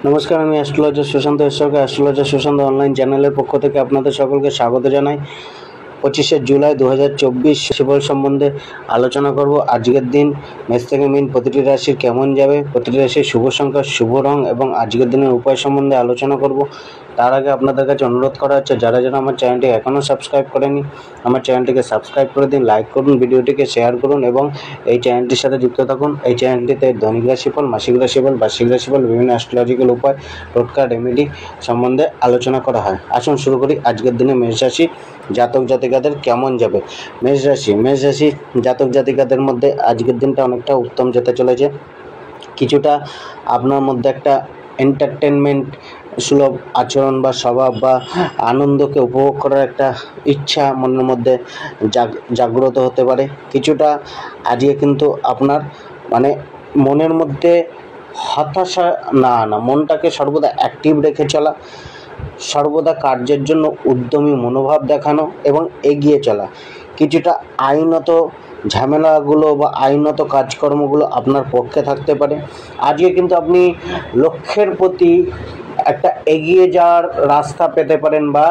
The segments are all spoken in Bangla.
নমস্কার, আমি অ্যাস্ট্রোলজার সুশান্ত ঈশ্বরকে অ্যাস্ট্রোলজার সুশান্ত অনলাইন চ্যানেলের পক্ষ থেকে আপনাদের সকলকে স্বাগত জানাই। 25শে জুলাই 2024 রাশিফল সম্বন্ধে আলোচনা করব। আজকের দিন মেষ থেকে মীন প্রতিটি রাশির কেমন যাবে, প্রতিটি রাশির শুভ সংখ্যা, শুভ রং এবং আজকের দিনের উপায় সম্বন্ধে আলোচনা করব। তার আগে আপনাদের কাছে অনুরোধ করা হচ্ছে, যারা আমার চ্যানেলটি এখনও সাবস্ক্রাইব করেনি, আমার চ্যানেলটিকে সাবস্ক্রাইব করে দিন, লাইক করুন, ভিডিওটিকে শেয়ার করুন এবং এই চ্যানেলটির সাথে যুক্ত থাকুন। এই চ্যানেলটিতে দৈনিক রাশিফল, মাসিক রাশিফল, বার্ষিক রাশিফল, বিভিন্ন অ্যাস্ট্রোলজিক্যাল উপায়, টোটকা, রেমেডি সম্বন্ধে আলোচনা করা হয়। আসুন শুরু করি। আজকের দিনে মেষ রাশি জাতক জাতিকাদের কেমন যাবে। মেষ রাশি জাতক জাতিকাদের মধ্যে আজকের দিনটা অনেকটা উত্তম যেতে চলেছে। কিছুটা আপনার মধ্যে একটা এন্টারটেনমেন্ট সুলভ আচরণ বা স্বভাব বা আনন্দকে উপভোগ করার একটা ইচ্ছা মনের মধ্যে জাগ্রত হতে পারে। কিছুটা আজকে কিন্তু আপনার মনের মধ্যে হতাশা না আনা, মনটাকে সর্বদা অ্যাক্টিভ রেখে চলা, সর্বদা কার্যের জন্য উদ্যমী মনোভাব দেখানো এবং এগিয়ে চলা। কিছুটা আইনত ঝামেলাগুলো বা আইনত কাজকর্মগুলো আপনার পক্ষে থাকতে পারে। আজকে কিন্তু আপনি লক্ষ্যের প্রতি একটা এগিয়ে যাওয়ার রাস্তা পেতে পারেন বা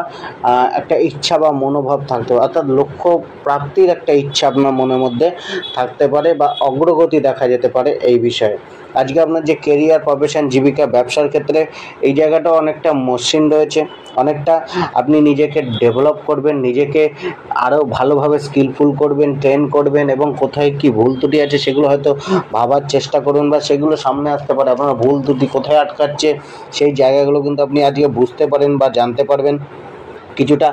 একটা ইচ্ছা বা মনোভাব থাকতে পারে, অর্থাৎ লক্ষ্য প্রাপ্তির একটা ইচ্ছা আপনার মনের মধ্যে থাকতে পারে বা অগ্রগতি দেখা যেতে পারে এই বিষয়ে। আজকে আপনার যে কেরিয়ার, প্রফেশন, জীবিকা, ব্যবসার ক্ষেত্রে এই জায়গাটাও অনেকটা মসৃণ রয়েছে। অনেকটা আপনি নিজেকে ডেভেলপ করবেন, নিজেকে আরও ভালোভাবে স্কিলফুল করবেন, ট্রেন করবেন এবং কোথায় কি ভুল ত্রুটি আছে সেগুলো হয়তো ভাবার চেষ্টা করুন বা সেগুলো সামনে আসতে পারে। আপনার ভুল ত্রুটি কোথায় আটকাচ্ছে সেই জায়গাগুলো কিন্তু আপনি আজকে বুঝতে পারেন বা জানতে পারবেন। কিছুটা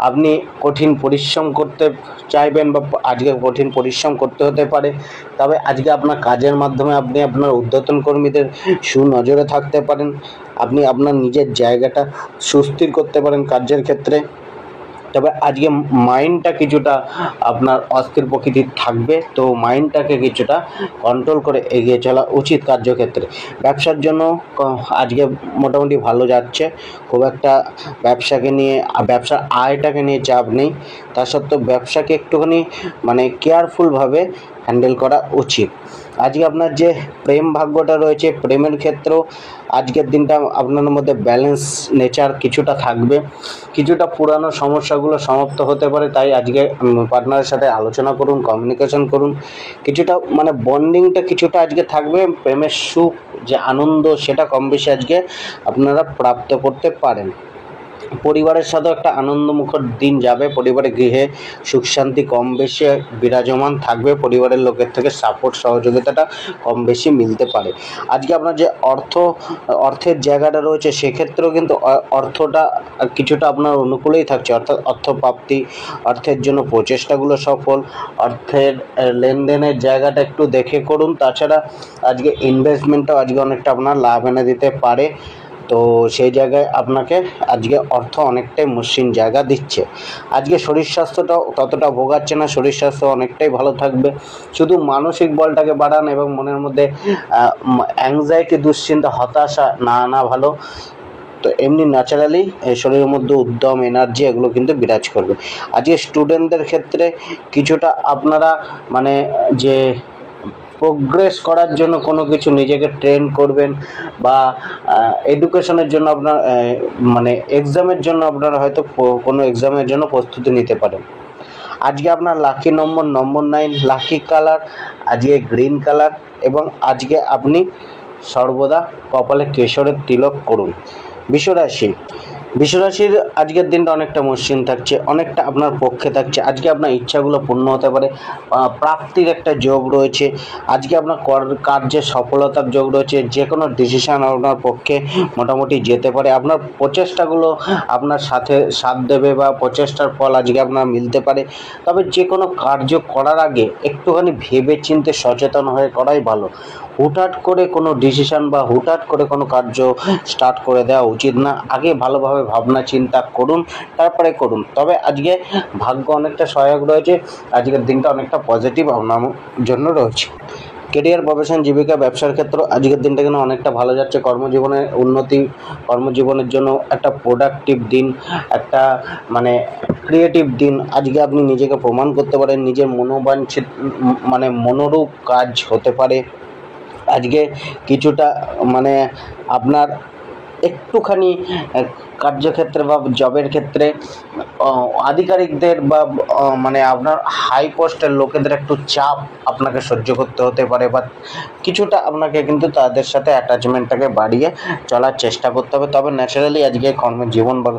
আপনি কঠিন পরিশ্রম করতে চাইবেন বা আজকে কঠিন পরিশ্রম করতে হতে পারে। তবে আজকে আপনার কাজের মাধ্যমে আপনি আপনার ঊর্ধ্বতন কর্মীদের সুনজরে থাকতে পারেন। আপনি আপনার নিজের জায়গাটা সুস্থির করতে পারেন কার্যের ক্ষেত্রে। তবে আজকে মাইন্ডটা কিছুটা আপনার অস্থির প্রকৃতির থাকবে, তো মাইন্ডটাকে কিছুটা কন্ট্রোল করে এগিয়ে চলা উচিত কার্যক্ষেত্রে। ব্যবসার জন্য আজকে মোটামুটি ভালো যাচ্ছে, খুব একটা ব্যবসার আয়টাকে নিয়ে চাপ নেই। তা সত্ত্বেও ব্যবসাকে একটুখানি কেয়ারফুলভাবে হ্যান্ডেল করা উচিত। আজকে আপনার যে প্রেম ভাগ্যটা রয়েছে, প্রেমের ক্ষেত্রেও আজকের দিনটা আপনার মধ্যে ব্যালেন্স নেচার কিছুটা থাকবে। কিছুটা পুরানো সমস্যাগুলো সমাপ্ত হতে পারে, তাই আজকে পার্টনারের সাথে আলোচনা করুন, কমিউনিকেশন করুন। কিছুটা বন্ডিংটা কিছুটা আজকে থাকবে। প্রেমের সুখ, যে আনন্দ, সেটা কম বেশি আজকে আপনারা প্রাপ্ত করতে পারেন। পরিবারের সাথেও একটা আনন্দমুখর দিন যাবে। পরিবারের গৃহে সুখ শান্তি কম বেশি বিরাজমান থাকবে। পরিবারের লোকের থেকে সাপোর্ট, সহযোগিতাটা কম বেশি মিলতে পারে। আজকে আপনার যে অর্থের জায়গাটা রয়েছে, সেক্ষেত্রেও কিন্তু অর্থটা কিছুটা আপনার অনুকূলেই থাকছে, অর্থাৎ অর্থপ্রাপ্তি, অর্থের জন্য প্রচেষ্টাগুলো সফল, অর্থের লেনদেনের জায়গাটা একটু দেখে করুন। তাছাড়া আজকে ইনভেস্টমেন্টটাও আজকে অনেকটা আপনার লাভ এনে দিতে পারে, তো সেই জায়গায় আপনাকে আজকে অর্থ অনেকটাই মসৃণ জায়গা দিচ্ছে। আজকে শরীর স্বাস্থ্যটাও ততটা ভোগাচ্ছে না, শরীর স্বাস্থ্য অনেকটাই ভালো থাকবে। শুধু মানসিক বলটাকে বাড়ান এবং মনের মধ্যে অ্যাংজাইটি, দুশ্চিন্তা, হতাশা না আনা ভালো। তো এমনি ন্যাচারালি শরীরের মধ্যে উদ্যম, এনার্জি এগুলো কিন্তু বিরাজ করবে। আজকে স্টুডেন্টদের ক্ষেত্রে কিছুটা আপনারা যে প্রোগ্রেস করার জন্য কোনো কিছু নিজেকে ট্রেন করবেন বা এডুকেশনের জন্য আপনার এক্সামের জন্য আপনারা হয়তো কোনো এক্সামের জন্য প্রস্তুতি নিতে পারেন। আজকে আপনার লাকি নম্বর 9, লাকি কালার আজকে গ্রিন কালার এবং আজকে আপনি সর্বদা কপালে কেশরের তিলক করুন। বিশ্বরাশির আজকের দিনটা অনেকটা মসৃণ থাকছে, অনেকটা আপনার পক্ষে থাকছে। আজকে আপনার ইচ্ছাগুলো পূর্ণ হতে পারে, প্রাপ্তির একটা যোগ রয়েছে। আজকে আপনার কার্যের সফলতার যোগ রয়েছে। যে কোনো ডিসিশান আপনার পক্ষে মোটামুটি যেতে পারে। আপনার প্রচেষ্টাগুলো আপনার সাথ দেবে বা প্রচেষ্টার ফল আজকে আপনার মিলতে পারে। তবে যে কোনো কার্য করার আগে একটুখানি ভেবে চিন্তে সচেতন হয়ে করাই ভালো। হুটহাট করে কোনো ডিসিশান বা হুটহাট করে কোনো কার্য স্টার্ট করে দেওয়া উচিত না। আগে ভালোভাবে ভাবনা চিন্তা করুন, তারপরে করুন। তবে আজকে ভাগ্য অনেকটা সহায়ক রয়েছে, আজকের দিনটা অনেকটা পজিটিভ আপনার জন্য রয়েছে। কেরিয়ার, প্রফেশন, জীবিকা, ব্যবসার ক্ষেত্র আজকের দিনটা কিন্তু অনেকটা ভালো যাচ্ছে। কর্মজীবনের উন্নতি, কর্মজীবনের জন্য একটা প্রোডাক্টিভ দিন, একটা ক্রিয়েটিভ দিন। আজকে আপনি নিজেকে প্রমাণ করতে পারেন, নিজের মনোবাঞ্ছিত মনোরূপ কাজ হতে পারে। আজকে কিছুটা আপনার একটুখানি কার্যক্ষেত্রে বা জবের ক্ষেত্রে আধিকারিকদের বা মানে আপনার হাই পোস্টের লোকেদের একটু চাপ আপনাকে সহ্য করতে হতে পারে, বা কিছুটা আপনাকে কিন্তু তাদের সাথে অ্যাটাচমেন্টটাকে বাড়িয়ে চলার চেষ্টা করতে হবে। তবে ন্যাচারালি আজকে কর্মজীবন বা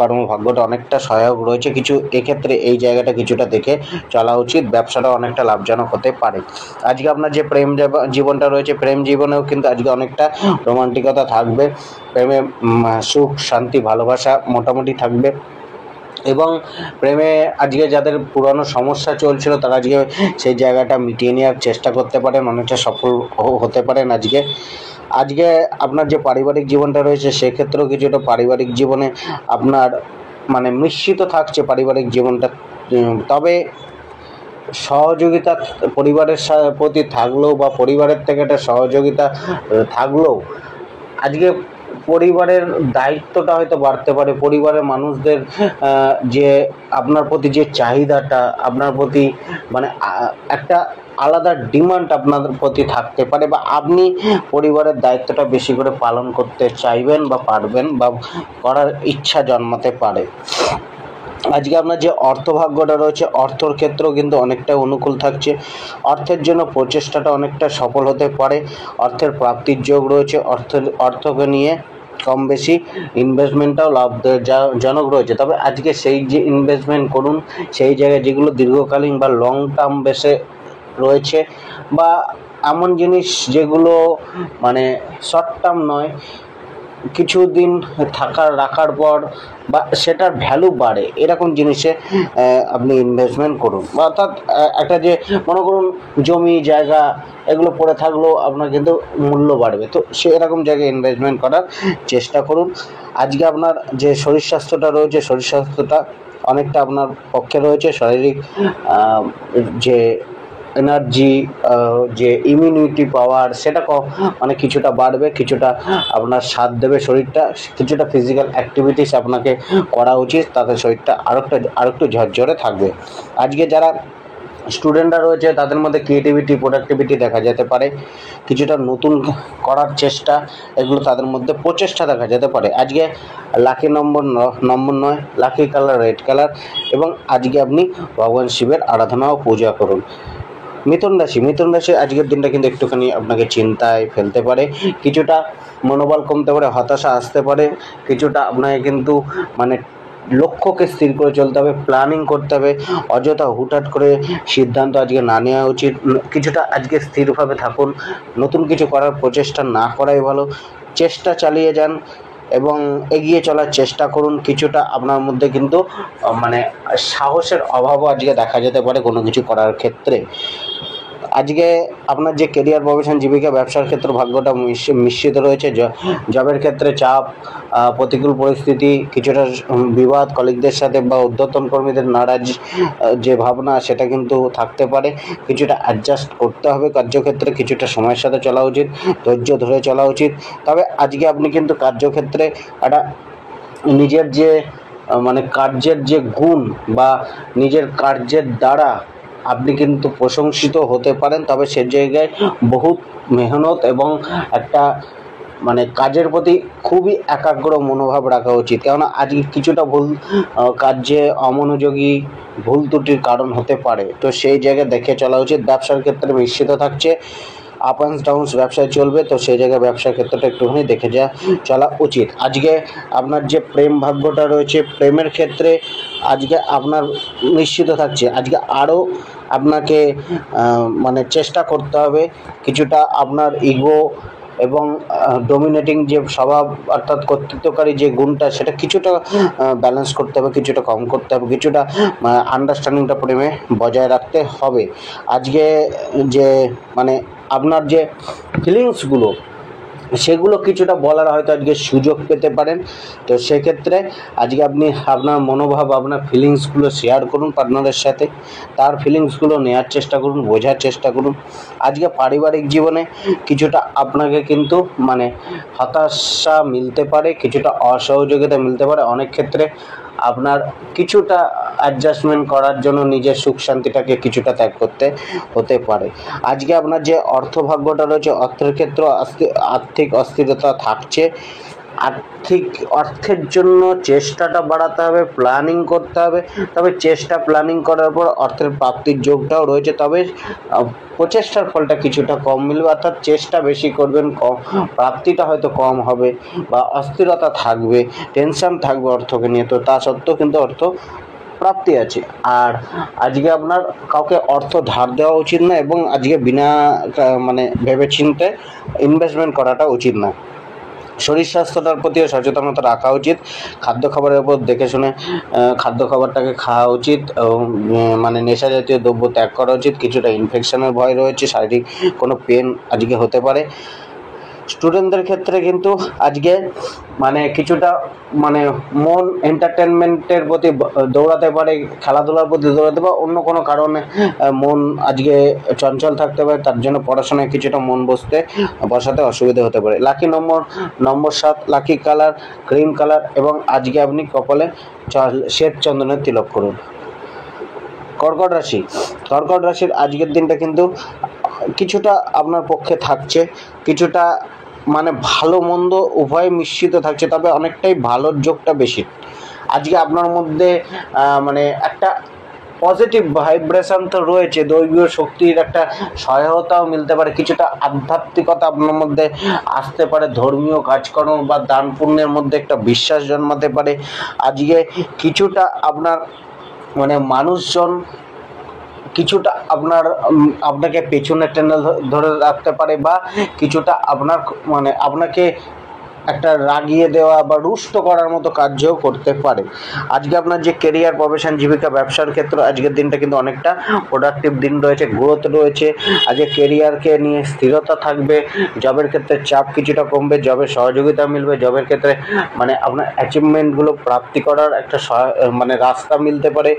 কর্মভাগ্যটা অনেকটা সহায়ক রয়েছে। কিছু এক্ষেত্রে এই জায়গাটা কিছুটা দেখে চলা উচিত। ব্যবসাটা অনেকটা লাভজনক হতে পারে। আজকে আপনার যে প্রেম জীবনটা রয়েছে, প্রেম জীবনেও কিন্তু আজকে অনেকটা রোমান্টিকতা থাকবে। প্রেমে সুখ শান্তি ভালোবাসা মোটামুটি থাকবে, এবং প্রেমে আজকে যাদের পুরনো সমস্যা চলছিল তারা আজকে সেই জায়গাটা মিটিয়ে নেওয়ার চেষ্টা করতে পারেন, অনেকটা সফল হতে পারেন। আজকে আপনার যে পারিবারিক জীবনটা রয়েছে সেক্ষেত্রেও কিছুটা পারিবারিক জীবনে আপনার মানে মিশ্রিত থাকছে পারিবারিক জীবনটা। তবে সহযোগিতা পরিবারের প্রতি থাকলেও বা পরিবারের থেকে একটা সহযোগিতা থাকলেও আজকে পরিবারের দায়িত্বটা হয়তো বাড়তে পারে। পরিবারের মানুষদের যে আপনার প্রতি যে চাহিদাটা, আপনার প্রতি মানে একটা আলাদা ডিমান্ড আপনাদের প্রতি থাকতে পারে, বা আপনি পরিবারের দায়িত্বটা বেশি করে পালন করতে চাইবেন বা পারবেন, বা করার ইচ্ছা জন্মাতে পারে। আজকে আপনার যে অর্থভাগ্যটা রয়েছে, অর্থর ক্ষেত্রেও কিন্তু অনেকটা অনুকূল থাকছে। অর্থের জন্য প্রচেষ্টাটা অনেকটা সফল হতে পারে। অর্থের প্রাপ্তির যোগ রয়েছে। অর্থকে নিয়ে কম বেশি ইনভেস্টমেন্টটাও লাভজনক রয়েছে। তবে আজকে সেই যে ইনভেস্টমেন্ট করুন সেই জায়গায় যেগুলো দীর্ঘকালীন বা লং টার্ম বেসে রয়েছে, বা এমন জিনিস যেগুলো মানে শর্ট টার্ম নয়, কিছুদিন রাখার পর বা সেটার ভ্যালু বাড়ে এরকম জিনিসে আপনি ইনভেস্টমেন্ট করুন। বা অর্থাৎ একটা যে মনে করুন জমি জায়গা এগুলো পড়ে থাকলেও আপনার কিন্তু মূল্য বাড়বে, তো সেরকম জায়গায় ইনভেস্টমেন্ট করার চেষ্টা করুন। আজকে আপনার যে শরীর স্বাস্থ্যটা রয়েছে, শরীর স্বাস্থ্যটা অনেকটা আপনার পক্ষে রয়েছে। শারীরিক যে এনার্জি, যে ইমিউনিটি পাওয়ার সেটা মানে কিছুটা বাড়বে, কিছুটা আপনার সাথ দেবে শরীরটা। কিছুটা ফিজিক্যাল অ্যাক্টিভিটিস আপনাকে করা উচিত, তাতে শরীরটা আরেকটু ঝরঝরে থাকবে। আজকে যারা স্টুডেন্টরা রয়েছে তাদের মধ্যে ক্রিয়েটিভিটি প্রোডাক্টিভিটি দেখা যেতে পারে। কিছুটা নতুন করার চেষ্টা, এগুলো তাদের মধ্যে প্রচেষ্টা দেখা যেতে পারে। আজকে লাকি নম্বর 9, লাকি কালার রেড কালার, এবং আজকে আপনি ভগবান শিবের আরাধনা ও পূজা করুন। মিথুন রাশি আজকের দিনটা কিন্তু একটুখানি আপনাকে চিন্তায় ফেলতে পারে। কিছুটা মনোবল কমতে পারে, হতাশা আসতে পারে। কিছুটা আপনাকে কিন্তু মানে লক্ষ্যকে স্থির করে চলতে হবে, প্ল্যানিং করতে হবে। অযথা হুটহাট করে সিদ্ধান্ত আজকে না নেওয়া উচিত। কিছুটা আজকে স্থিরভাবে থাকুন, নতুন কিছু করার প্রচেষ্টা না করাই ভালো। চেষ্টা চালিয়ে যান এবং এগিয়ে চলার চেষ্টা করুন। কিছুটা আপনার মধ্যে কিন্তু মানে সাহসের অভাবও আজকে দেখা যেতে পারে কোনো কিছু করার ক্ষেত্রে। আজকে আপনার যে কেরিয়ার প্রফেশন জীবিকা ব্যবসার ক্ষেত্রে ভাগ্যটা মিশ্রিত রয়েছে। জবের ক্ষেত্রে চাপ, প্রতিকূল পরিস্থিতি, কিছুটা বিবাদ কলিগদের সাথে বা ঊর্ধ্বতন কর্মীদের নারাজ যে ভাবনা সেটা কিন্তু থাকতে পারে। কিছুটা অ্যাডজাস্ট করতে হবে কার্যক্ষেত্রে, কিছুটা সময়ের সাথে চলা উচিত, ধৈর্য ধরে চলা উচিত। তবে আজকে আপনি কিন্তু কার্যক্ষেত্রে একটা নিজের যে মানে কার্যের যে গুণ বা নিজের কার্যের দ্বারা আপনি কিন্তু প্রশংসিত হতে পারেন। তবে সে জায়গায় বহুত মেহনত এবং একটা মানে কাজের প্রতি খুবই একাগ্র মনোভাব রাখা উচিত। কেননা আজকে কিছুটা কার্যে অমনোযোগী ভুল ত্রুটির কারণ হতে পারে, তো সেই জায়গায় দেখে চলা উচিত। ব্যবসার ক্ষেত্রে মিশ্রিত থাকছে, আপ অ্যান্ড ডাউনস ব্যবসায় চলবে, তো সেই জায়গায় ব্যবসার ক্ষেত্রটা একটুখানি দেখে চলা উচিত। আজকে আপনার যে প্রেম ভাগ্যটা রয়েছে, প্রেমের ক্ষেত্রে আজকে আপনার নিশ্চিত থাকছে। আজকে আরও আপনাকে মানে চেষ্টা করতে হবে। কিছুটা আপনার ইগো এবং ডমিনেটিং যে স্বভাব অর্থাৎ কর্তৃত্বকারী যে গুণটা সেটা কিছুটা ব্যালেন্স করতে হবে, কিছুটা কম করতে হবে, কিছুটা আন্ডারস্ট্যান্ডিংটা প্রেমে বজায় রাখতে হবে। আজকে যে মানে আপনার যে ফিলিংসগুলো সেগুলো কিছুটা বলার হয়তো আজকে সুযোগ পেতে পারেন। তো সেক্ষেত্রে আজকে আপনি আপনার মনোভাব, আপনার ফিলিংসগুলো শেয়ার করুন পার্টনারের সাথে, তার ফিলিংসগুলো নেওয়ার চেষ্টা করুন, বোঝার চেষ্টা করুন। আজকে পারিবারিক জীবনে কিছুটা আপনাকে কিন্তু মানে হতাশা মিলতে পারে, কিছুটা অসহযোগিতা মিলতে পারে। অনেক ক্ষেত্রে আপনার কিছুটা অ্যাডজাস্টমেন্ট করার জন্য নিজের সুখ শান্তিটাকে কিছুটা ত্যাগ করতে হতে পারে। আজকে আপনার যে অর্থভাগ্যটা রয়েছে, অর্থের ক্ষেত্রে আর্থিক অস্থিরতা থাকছে। অর্থের জন্য চেষ্টাটা বাড়াতে হবে, প্ল্যানিং করতে হবে। তবে চেষ্টা প্ল্যানিং করার পর অর্থের প্রাপ্তির যোগটাও রয়েছে, তবে প্রচেষ্টার ফলটা কিছুটা কম মিলবে, অর্থাৎ চেষ্টা বেশি করবেন, প্রাপ্তিটা হয়তো কম হবে বা অস্থিরতা থাকবে, টেনশন থাকবে অর্থকে নিয়ে। তো তা সত্ত্বেও কিন্তু অর্থ প্রাপ্তি আছে। আর আজকে আপনার কাউকে অর্থ ধার দেওয়া উচিত না, এবং আজকে বিনা ভেবে চিন্তে ইনভেস্টমেন্ট করাটা উচিত না। শরীর স্বাস্থ্যটার প্রতিও সচেতনতা রাখা উচিত। খাদ্য খাবারের উপর দেখে শুনে খাদ্য খাবারটাকে খাওয়া উচিত, এবং নেশা জাতীয় দ্রব্য ত্যাগ করা উচিত। কিছুটা ইনফেকশনের ভয় রয়েছে, শারীরিক কোনো পেন আজকে হতে পারে। স্টুডেন্টদের ক্ষেত্রে কিন্তু আজকে কিছুটা মন এন্টারটেনমেন্টের প্রতি দৌড়াতে পারে, খেলাধুলার প্রতি দৌড়াতে পারে, অন্য কোনো কারণে মন আজকে চঞ্চল থাকতে পারে, তার জন্য পড়াশোনায় কিছুটা মন বসাতে অসুবিধা হতে পারে। লাকি নম্বর 7, লাকি কালার ক্রিম কালার, এবং আজকে আপনি কপালে শ্বেত চন্দনের তিলক করুন। কর্কট রাশির আজকের দিনটা কিন্তু কিছুটা আপনার পক্ষে থাকছে, কিছুটা ভালো মন্দ উভয় মিশ্রিত থাকছে, তবে অনেকটাই ভালোর যোগটা বেশি। আজকে আপনার মধ্যে একটা পজিটিভ ভাইব্রেশন তো রয়েছে, দৈবীয় শক্তির একটা সহায়তাও মিলতে পারে, কিছুটা আধ্যাত্মিকতা আপনার মধ্যে আসতে পারে, ধর্মীয় কাজকর্ম বা দান পুণ্যের মধ্যে একটা বিশ্বাস জন্মাতে পারে। আজকে কিছুটা আপনার মানুষজন কিছুটা আপনাকে পেছনে টেনে ধরে রাখতে পারে, বা কিছুটা আপনাকে একটা রাগিয়ে দেওয়া বা রুষ্ট করার মতো কার্যও করতে পারে। আজকে আপনার যে কেরিয়ার, প্রফেশন, জীবিকা, ব্যবসার ক্ষেত্রে আজকের দিনটা কিন্তু অনেকটা প্রোডাক্টিভ দিন রয়েছে, গ্রোথ রয়েছে। আজকে কেরিয়ারকে নিয়ে স্থিরতা থাকবে, জবের ক্ষেত্রে চাপ কিছুটা কমবে, জবের সহযোগিতা মিলবে, জবের ক্ষেত্রে আপনার অ্যাচিভমেন্টগুলো প্রাপ্তি করার একটা রাস্তা মিলতে পারে।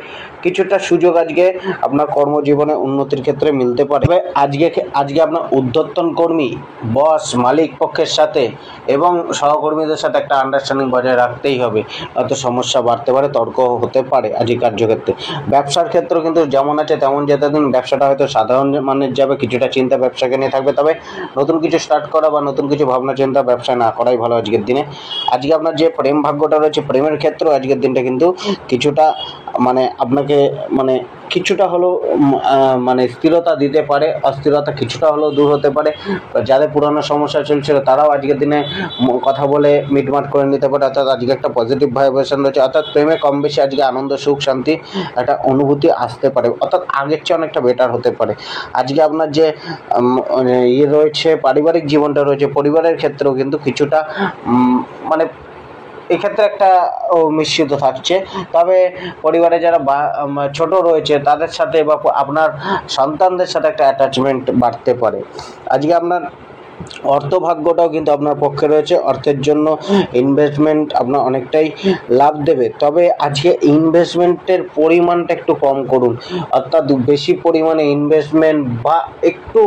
কিছুটা সুযোগ আজকে আপনার কর্মজীবনে উন্নতির ক্ষেত্রে মিলতে পারে। আজকে আপনার ঊর্ধ্বতন কর্মী, বস, মালিক পক্ষের সাথে এবং সহকর্মীদের সাথে একটা আন্ডারস্ট্যান্ডিং বজায় রাখতেই হবে, হয়তো সমস্যা বাড়তে পারে, তর্ক হতে পারে আজকে কার্যক্ষেত্রে। ব্যবসার ক্ষেত্রেও কিন্তু যেমন আছে তেমন যেতে দিন, ব্যবসাটা হয়তো সাধারণ মানের যাবে, কিছুটা চিন্তা ব্যবসাকে নিয়ে থাকবে, তবে নতুন কিছু স্টার্ট করা বা নতুন কিছু ভাবনা চিন্তা ব্যবসায় না করাই ভালো আজকের দিনে। আজকে আপনার যে প্রেম ভাগ্যটা রয়েছে, প্রেমের ক্ষেত্রেও আজকের দিনটা কিন্তু কিছুটা আপনাকে কিছুটা হলেও স্থিরতা দিতে পারে, অস্থিরতা কিছুটা হলেও দূর হতে পারে। যাদের পুরানো সমস্যা চলছিল তারাও আজকের দিনে কথা বলে মিটমাট করে নিতে পারে, অর্থাৎ আজকে একটা পজিটিভ ভাইব্রেশন রয়েছে, অর্থাৎ প্রেমে কম বেশি আজকে আনন্দ, সুখ, শান্তি একটা অনুভূতি আসতে পারে, অর্থাৎ আগের চেয়ে অনেকটা বেটার হতে পারে। আজকে আপনার যে রয়েছে, পারিবারিক জীবনটা রয়েছে, পরিবারের ক্ষেত্রেও কিন্তু কিছুটা এক্ষেত্রে একটা মিশ্রিত থাকছে, তবে পরিবারে যারা ছোট রয়েছে তাদের সাথে বা আপনার সন্তানদের সাথে একটা অ্যাটাচমেন্ট বাড়তে পারে। আজকে আপনার অর্থভাগ্যটাও কিন্তু আপনার পক্ষে রয়েছে, অর্থের জন্য ইনভেস্টমেন্ট আপনার অনেকটাই লাভ দেবে, তবে আজকে ইনভেস্টমেন্টের পরিমাণটা একটু কম করুন, অর্থাৎ বেশি পরিমাণে ইনভেস্টমেন্ট বা একটু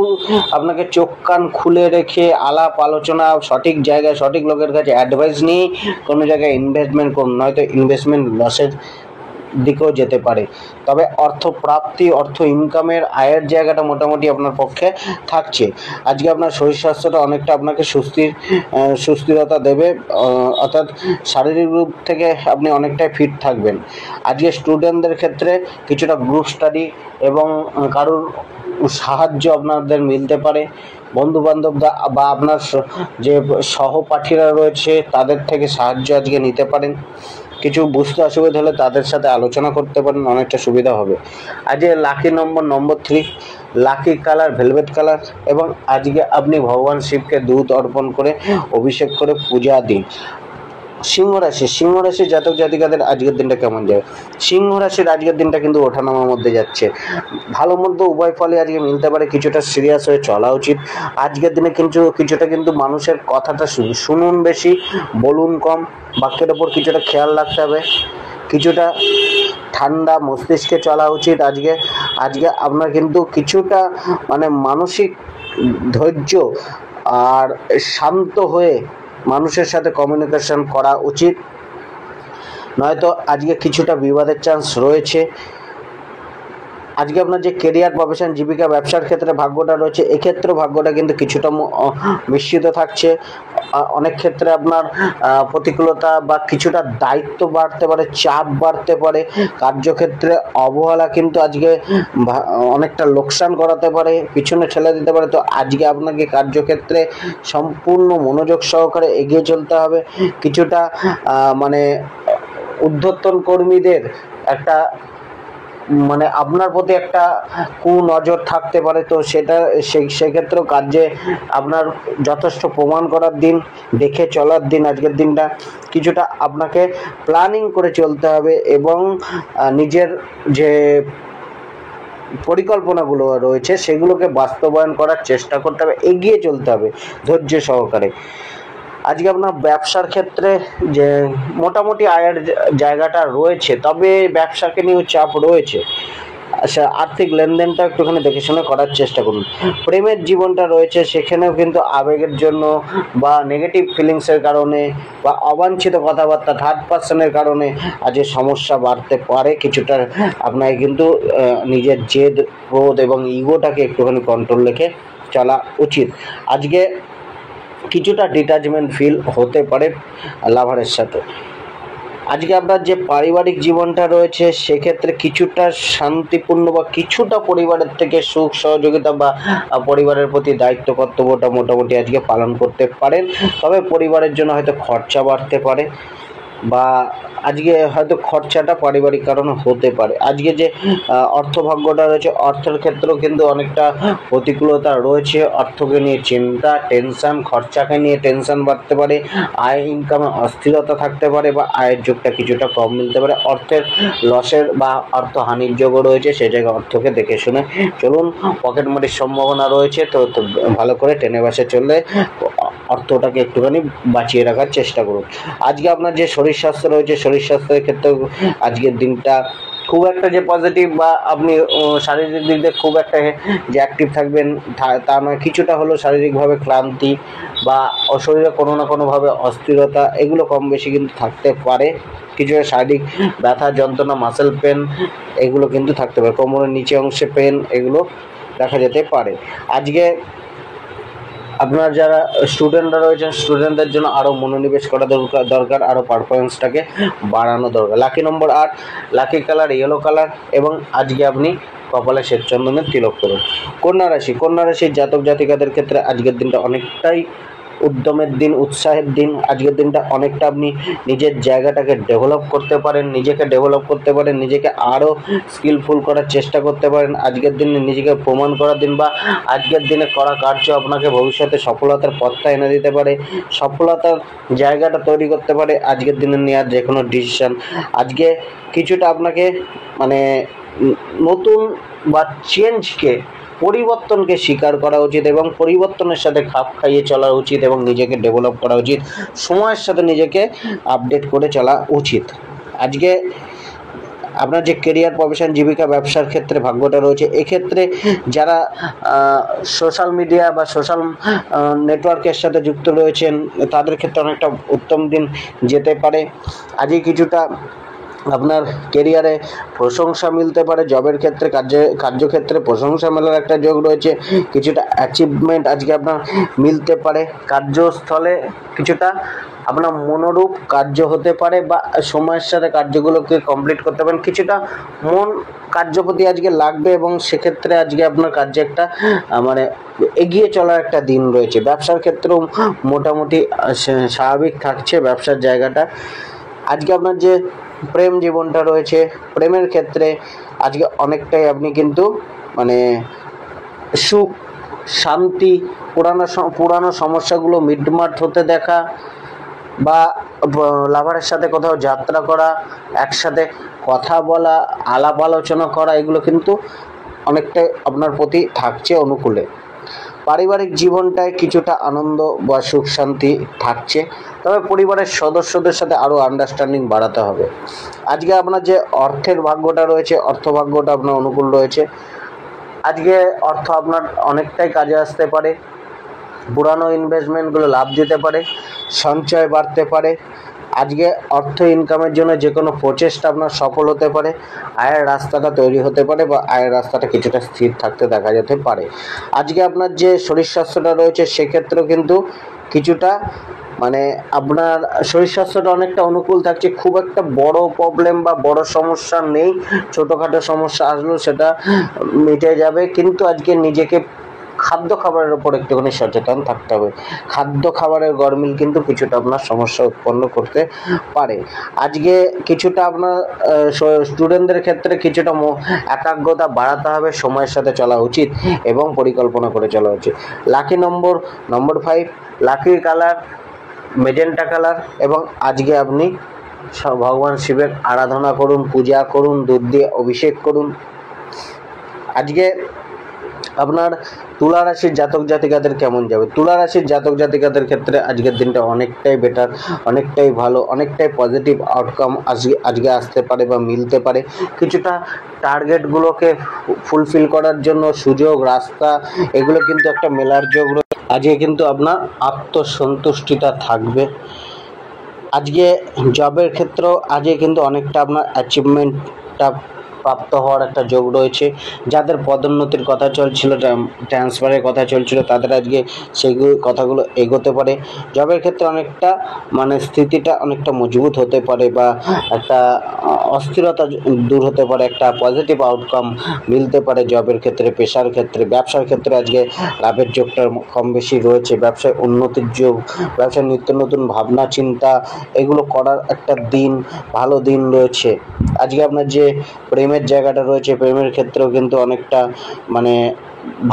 আপনাকে চোখ কান খুলে রেখে আলাপ আলোচনা, সঠিক জায়গায় সঠিক লোকের কাছে অ্যাডভাইস নিয়ে কোনো জায়গায় ইনভেস্টমেন্ট করুন, নয়তো ইনভেস্টমেন্ট লসের দিকেও যেতে পারে। তবে অর্থ প্রাপ্তি, অর্থ ইনকামের, আয়ের জায়গাটা মোটামুটি আপনার পক্ষে থাকছে। আজকে আপনার শরীর স্বাস্থ্যটা অনেকটা আপনাকে সুস্থিরতা দেবে, অর্থাৎ শারীরিক রূপ থেকে আপনি অনেকটাই ফিট থাকবেন। আজকে স্টুডেন্টদের ক্ষেত্রে কিছুটা গ্রুপ স্টাডি এবং কারোর সাহায্য আপনাদের মিলতে পারে, বন্ধুবান্ধব বা আপনার যে সহপাঠীরা রয়েছে তাদের থেকে সাহায্য আজকে নিতে পারেন। কিছু বুঝতে অসুবিধা হলে তাদের সাথে আলোচনা করতে পারেন, অনেকটা সুবিধা হবে। আজকে লাকি নম্বর 3, লাকি কালার ভেলভেট কালার, এবং আজকে আপনি ভগবান শিবকে দুধ অর্পণ করে অভিষেক করে পূজা দিন। সিংহ রাশি জাতক জাতিকাদের আজকের দিনটা কেমন যাবে? সিংহ রাশির আজকের দিনটা কিন্তু ওঠানামার মধ্যে যাচ্ছে, ভালো মন্দ উভয় ফলে আজকে মিলতে পারে, কিছুটা সিরিয়াস হয়ে চলা উচিত আজকের দিনে। কিছুটা কিন্তু মানুষের কথাটা শুনুন বেশি, বলুন কম, বাক্যের ওপর কিছুটা খেয়াল রাখতে হবে, কিছুটা ঠান্ডা মস্তিষ্কে চলা উচিত। আজকে আপনার কিন্তু কিছুটা মানসিক ধৈর্য আর শান্ত হয়ে মানুষের সাথে কমিউনিকেশন করা উচিত, নয়তো আজকে কিছুটা বিবাদের চান্স রয়েছে। আজকে আপনার যে কেরিয়ার, প্রফেশন, জীবিকা, ব্যবসার ক্ষেত্রে ভাগ্যটা রয়েছে, এক্ষেত্রেও ভাগ্যটা কিন্তু কিছুটা মিশ্রিত থাকছে। অনেক ক্ষেত্রে আপনার প্রতিকূলতা বা কিছুটা দায়িত্ব বাড়তে পারে, চাপ বাড়তে পারে, কার্যক্ষেত্রে অবহেলা কিন্তু আজকে অনেকটা লোকসান করাতে পারে, পিছনে ঠেলে দিতে পারে। তো আজকে আপনাকে কার্যক্ষেত্রে সম্পূর্ণ মনোযোগ সহকারে এগিয়ে চলতে হবে। কিছুটা মানে ঊর্ধ্বতন কর্মীদের একটা মানে আপনার প্রতি একটা কুনজর থাকতে পারে। তো সেটা সেক্ষেত্রেও কাজে আপনার যথেষ্ট প্রমাণ করার দিন, দেখে চলার দিন আজকের দিনটা। কিছুটা আপনাকে প্ল্যানিং করে চলতে হবে এবং নিজের যে পরিকল্পনাগুলো রয়েছে সেগুলোকে বাস্তবায়ন করার চেষ্টা করতে হবে, এগিয়ে চলতে হবে ধৈর্য সহকারে। আজকে আপনার ব্যবসার ক্ষেত্রে যে মোটামুটি আয়ের জায়গাটা রয়েছে, তবে ব্যবসাকে নিয়েও চাপ রয়েছে। আচ্ছা, আর্থিক লেনদেনটা একটুখানি দেখে শুনে করার চেষ্টা করুন। প্রেমের জীবনটা রয়েছে, সেখানেও কিন্তু আবেগের জন্য বা নেগেটিভ ফিলিংসের কারণে বা অবাঞ্ছিত কথাবার্তা, থার্ড পার্সনের কারণে আজকে সমস্যা বাড়তে পারে। কিছুটা আপনাকে কিন্তু নিজের জেদ, ক্রোধ এবং ইগোটাকে একটুখানি কন্ট্রোল রেখে চলা উচিত। আজকে কিছুটা ডিটাচমেন্ট ফিল হতে পারে লাভারের সাথে। আজকে আপনার যে পারিবারিক জীবনটা রয়েছে, সেক্ষেত্রে কিছুটা শান্তিপূর্ণ বা কিছুটা পরিবারের থেকে সুখ সহযোগিতা বা পরিবারের প্রতি দায়িত্ব কর্তব্যটা মোটামুটি আজকে পালন করতে পারেন। তবে পরিবারের জন্য হয়তো খরচা বাড়তে পারে বা আজকে হয়তো খরচাটা পারিবারিক কারণে হতে পারে। আজকে যে অর্থভাগ্যটা রয়েছে, অর্থের ক্ষেত্রেও কিন্তু অনেকটা প্রতিকূলতা রয়েছে। অর্থকে নিয়ে চিন্তা, টেনশন, খরচাকে নিয়ে টেনশন বাড়তে পারে, আয় ইনকামে অস্থিরতা থাকতে পারে বা আয়ের যোগটা কিছুটা কম মিলতে পারে। অর্থের লসের বা অর্থহানির যোগও রয়েছে, সেই জায়গায় অর্থকে দেখে শুনে চলুন। পকেট মারির সম্ভাবনা রয়েছে, তো ভালো করে টেনে বাসে চললে অর্থটাকে একটুখানি বাঁচিয়ে রাখার চেষ্টা করুন। আজকে আপনার যে শরীর স্বাস্থ্য রয়েছে, শরীর স্বাস্থ্যের ক্ষেত্রে আজকের দিনটা খুব একটা যে পজিটিভ বা আপনি শারীরিক দিক দিয়ে খুব একটা যে অ্যাক্টিভ থাকবেন তা নয়। কিছুটা হলেও শারীরিকভাবে ক্লান্তি বা শরীরে কোনো না কোনোভাবে অস্থিরতা এগুলো কম বেশি কিন্তু থাকতে পারে। কিছুটা শারীরিক ব্যথা, যন্ত্রণা, মাসেল পেন এগুলো কিন্তু থাকতে পারে। কোমরের নিচে অংশে পেন এগুলো দেখা যেতে পারে। আজকে আপনার যারা স্টুডেন্টরা রয়েছেন, স্টুডেন্টদের জন্য আরও মনোনিবেশ করা দরকার, আরও পারফরমেন্সটাকে বাড়ানো দরকার। লাকি নম্বর 8, লাকি কালার ইয়েলো কালার এবং আজকে আপনি কপালে শ্বেতচন্দনের তিলক করুন। কন্যা রাশির জাতক জাতিকাদের ক্ষেত্রে আজকের দিনটা অনেকটাই উদ্যমের দিন, উৎসাহের দিন। আজকের দিনটা অনেকটা আপনি নিজের জায়গাটাকে ডেভেলপ করতে পারেন, নিজেকে ডেভেলপ করতে পারেন, নিজেকে আরও স্কিলফুল করার চেষ্টা করতে পারেন। আজকের দিনে নিজেকে প্রমাণ করার দিন বা আজকের দিনে করা কার্য আপনাকে ভবিষ্যতে সফলতার পথটা এনে দিতে পারে, সফলতার জায়গাটা তৈরি করতে পারে। আজকের দিনে নেওয়ার যে কোনো ডিসিশন আজকে কিছুটা আপনাকে মানে নতুন বা চেঞ্জকে, পরিবর্তনকে স্বীকার করা উচিত এবং পরিবর্তনের সাথে খাপ খাইয়ে চলা উচিত এবং নিজেকে ডেভেলপ করা উচিত, সময়ের সাথে নিজেকে আপডেট করে চলা উচিত। আজকে আপনার যে কেরিয়ার, প্রফেশন, জীবিকা, ব্যবসার ক্ষেত্রে ভাগ্যটা রয়েছে, এক্ষেত্রে যারা সোশ্যাল মিডিয়া বা সোশ্যাল নেটওয়ার্কের সাথে যুক্ত রয়েছেন তাদের ক্ষেত্রে অনেকটা উত্তম দিন যেতে পারে। আজকে কিছুটা আপনার কেরিয়ারে প্রশংসা মিলতে পারে, জবের ক্ষেত্রে কার্যক্ষেত্রে প্রশংসা মেলার একটা যোগ রয়েছে। কিছুটা অ্যাচিভমেন্ট আজকে আপনার মিলতে পারে, কার্যস্থলে কিছুটা আপনার মনোরূপ কার্য হতে পারে বা সময়ের সাথে কার্যগুলোকে কমপ্লিট করতে পারেন। কিছুটা মন কার্যপ্রতি আজকে লাগবে এবং সেক্ষেত্রে আজকে আপনার কার্যে একটা মানে এগিয়ে চলার একটা দিন রয়েছে। ব্যবসার ক্ষেত্রেও মোটামুটি স্বাভাবিক থাকছে ব্যবসার জায়গাটা। আজকে আপনার যে প্রেম জীবনটা রয়েছে, প্রেমের ক্ষেত্রে আজকে অনেকটাই আপনি কিন্তু মানে সুখ, শান্তি, পুরানো সমস্যাগুলো মিটমাট হতে দেখা বা লাভারের সাথে কোথাও যাত্রা করা, একসাথে কথা বলা, আলাপ আলোচনা করা এগুলো কিন্তু অনেকটাই আপনার প্রতি থাকছে অনুকূলে। পারিবারিক জীবনটায় কিছুটা আনন্দ বা সুখ শান্তি থাকছে, তবে পরিবারের সদস্যদের সাথে আরও আন্ডারস্ট্যান্ডিং বাড়াতে হবে। আজকে আপনার যে অর্থের ভাগ্যটা রয়েছে, অর্থভাগ্যটা আপনার অনুকূল রয়েছে। আজকে অর্থ আপনার অনেকটাই কাজে আসতে পারে, পুরানো ইনভেস্টমেন্টগুলো লাভ দিতে পারে, সঞ্চয় বাড়তে পারে। আজকে অর্থ ইনকামের জন্য যে কোনো প্রচেষ্টা আপনার সফল হতে পারে, আয়ের রাস্তাটা তৈরি হতে পারে বা আয়ের রাস্তাটা কিছুটা স্থির থাকতে দেখা যেতে পারে। আজকে আপনার যে শরীর স্বাস্থ্যটা রয়েছে সেক্ষেত্রেও কিন্তু কিছুটা মানে আপনার শরীর স্বাস্থ্যটা অনেকটা অনুকূল থাকছে, খুব একটা বড় প্রবলেম বা বড় সমস্যা নেই, ছোটোখাটো সমস্যা আসলেও সেটা মিটে যাবে। কিন্তু আজকে নিজেকে খাদ্য খাবারের ওপর একটুখানি সচেতন থাকতে হবে। খাদ্য খাবারের গরমিল কিন্তু কিছুটা আপনার সমস্যা উৎপন্ন করতে পারে। আজকে কিছুটা আপনার স্টুডেন্টদের ক্ষেত্রে কিছুটা একাগ্রতা বাড়াতে হবে, সময়ের সাথে চলা উচিত এবং পরিকল্পনা করে চলা উচিত। লাকি নম্বর 5, লাকি কালার মেজেন্টা কালার, এবং আজকে আপনি ভগবান শিবের আরাধনা করুন, পূজা করুন, দুধ দিয়ে অভিষেক করুন। আজকে আপনার তুলা রাশির জাতক জাতিকাদের কেমন যাবে? তুলা রাশির জাতক জাতিকাদের ক্ষেত্রে আজকের দিনটা অনেকটাই বেটার, অনেকটাই ভালো, অনেকটাই পজিটিভ আউটকাম আজকে আসতে পারে বা মিলতে পারে। কিছুটা টার্গেটগুলোকে ফুলফিল করার জন্য সুযোগ, রাস্তা, এগুলো কিন্তু একটা মেলার যোগ রয়েছে। আজকে কিন্তু আপনার আত্মসন্তুষ্টিটা থাকবে। আজকে জবের ক্ষেত্রেও আজকে কিন্তু অনেকটা আপনার অ্যাচিভমেন্টটা প্রাপ্ত হওয়ার একটা যোগ রয়েছে। যাদের পদোন্নতির কথা চলছিল, ট্রান্সফারের কথা চলছিল, তাদের আজকে সেইগুলো কথাগুলো এগোতে পারে। জবের ক্ষেত্রে অনেকটা স্থিতিটা অনেকটা মজবুত হতে পারে বা একটা অস্থিরতা দূর হতে পারে, একটা পজিটিভ আউটকাম মিলতে পারে জবের ক্ষেত্রে, পেশার ক্ষেত্রে। ব্যবসার ক্ষেত্রে আজকে লাভের যোগটা কম বেশি রয়েছে, ব্যবসায় উন্নতির যোগ, ব্যবসায় নিত্য নতুন ভাবনা চিন্তা এগুলো করার একটা দিন, ভালো দিন রয়েছে। আজকে আপনার যে প্রেমের জায়গাটা রয়েছে, প্রেমের ক্ষেত্রেও কিন্তু অনেকটা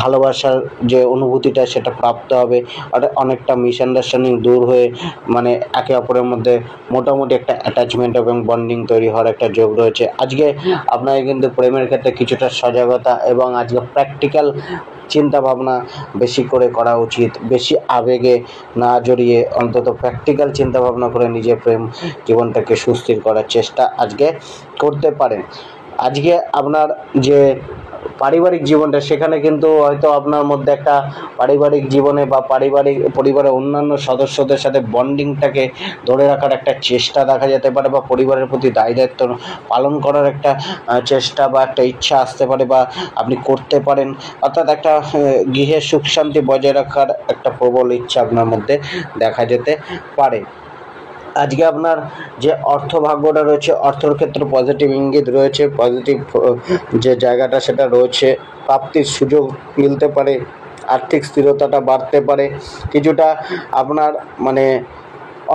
ভালোবাসার যে অনুভূতিটা সেটা প্রাপ্ত হবে, আর অনেকটা মিসআন্ডারস্ট্যান্ডিং দূর হয়ে একে অপরের মধ্যে মোটামুটি একটা অ্যাটাচমেন্ট এবং বন্ডিং তৈরি হওয়ার একটা যোগ রয়েছে। আজকে আপনাকে কিন্তু প্রেমের ক্ষেত্রে কিছুটা সজাগতা এবং আজকে প্র্যাকটিক্যাল চিন্তা ভাবনা বেশি করে করা উচিত, বেশি আবেগে না জড়িয়ে অন্তত প্র্যাকটিক্যাল চিন্তা ভাবনা করে নিজের প্রেম জীবনটাকে সুস্থির করার চেষ্টা আজকে করতে পারেন। আজকে আপনার যে পারিবারিক জীবনটা, সেখানে কিন্তু হয়তো আপনার মধ্যে একটা পারিবারিক জীবনে বা পরিবারের অন্যান্য সদস্যদের সাথে বন্ডিংটাকে ধরে রাখার একটা চেষ্টা দেখা যেতে পারে, বা পরিবারের প্রতি দায় দায়িত্ব পালন করার একটা চেষ্টা বা একটা ইচ্ছা আসতে পারে বা আপনি করতে পারেন। অর্থাৎ একটা গৃহের সুখ শান্তি বজায় রাখার একটা প্রবল ইচ্ছা আপনার মধ্যে দেখা যেতে পারে। আজকে আপনার যে অর্থভাগ্যটা রয়েছে, অর্থের ক্ষেত্রে পজিটিভ ইঙ্গিত রয়েছে, পজিটিভ যে জায়গাটা সেটা রয়েছে, প্রাপ্তির সুযোগ মিলতে পারে, আর্থিক স্থিরতাটা বাড়তে পারে, কিছুটা আপনার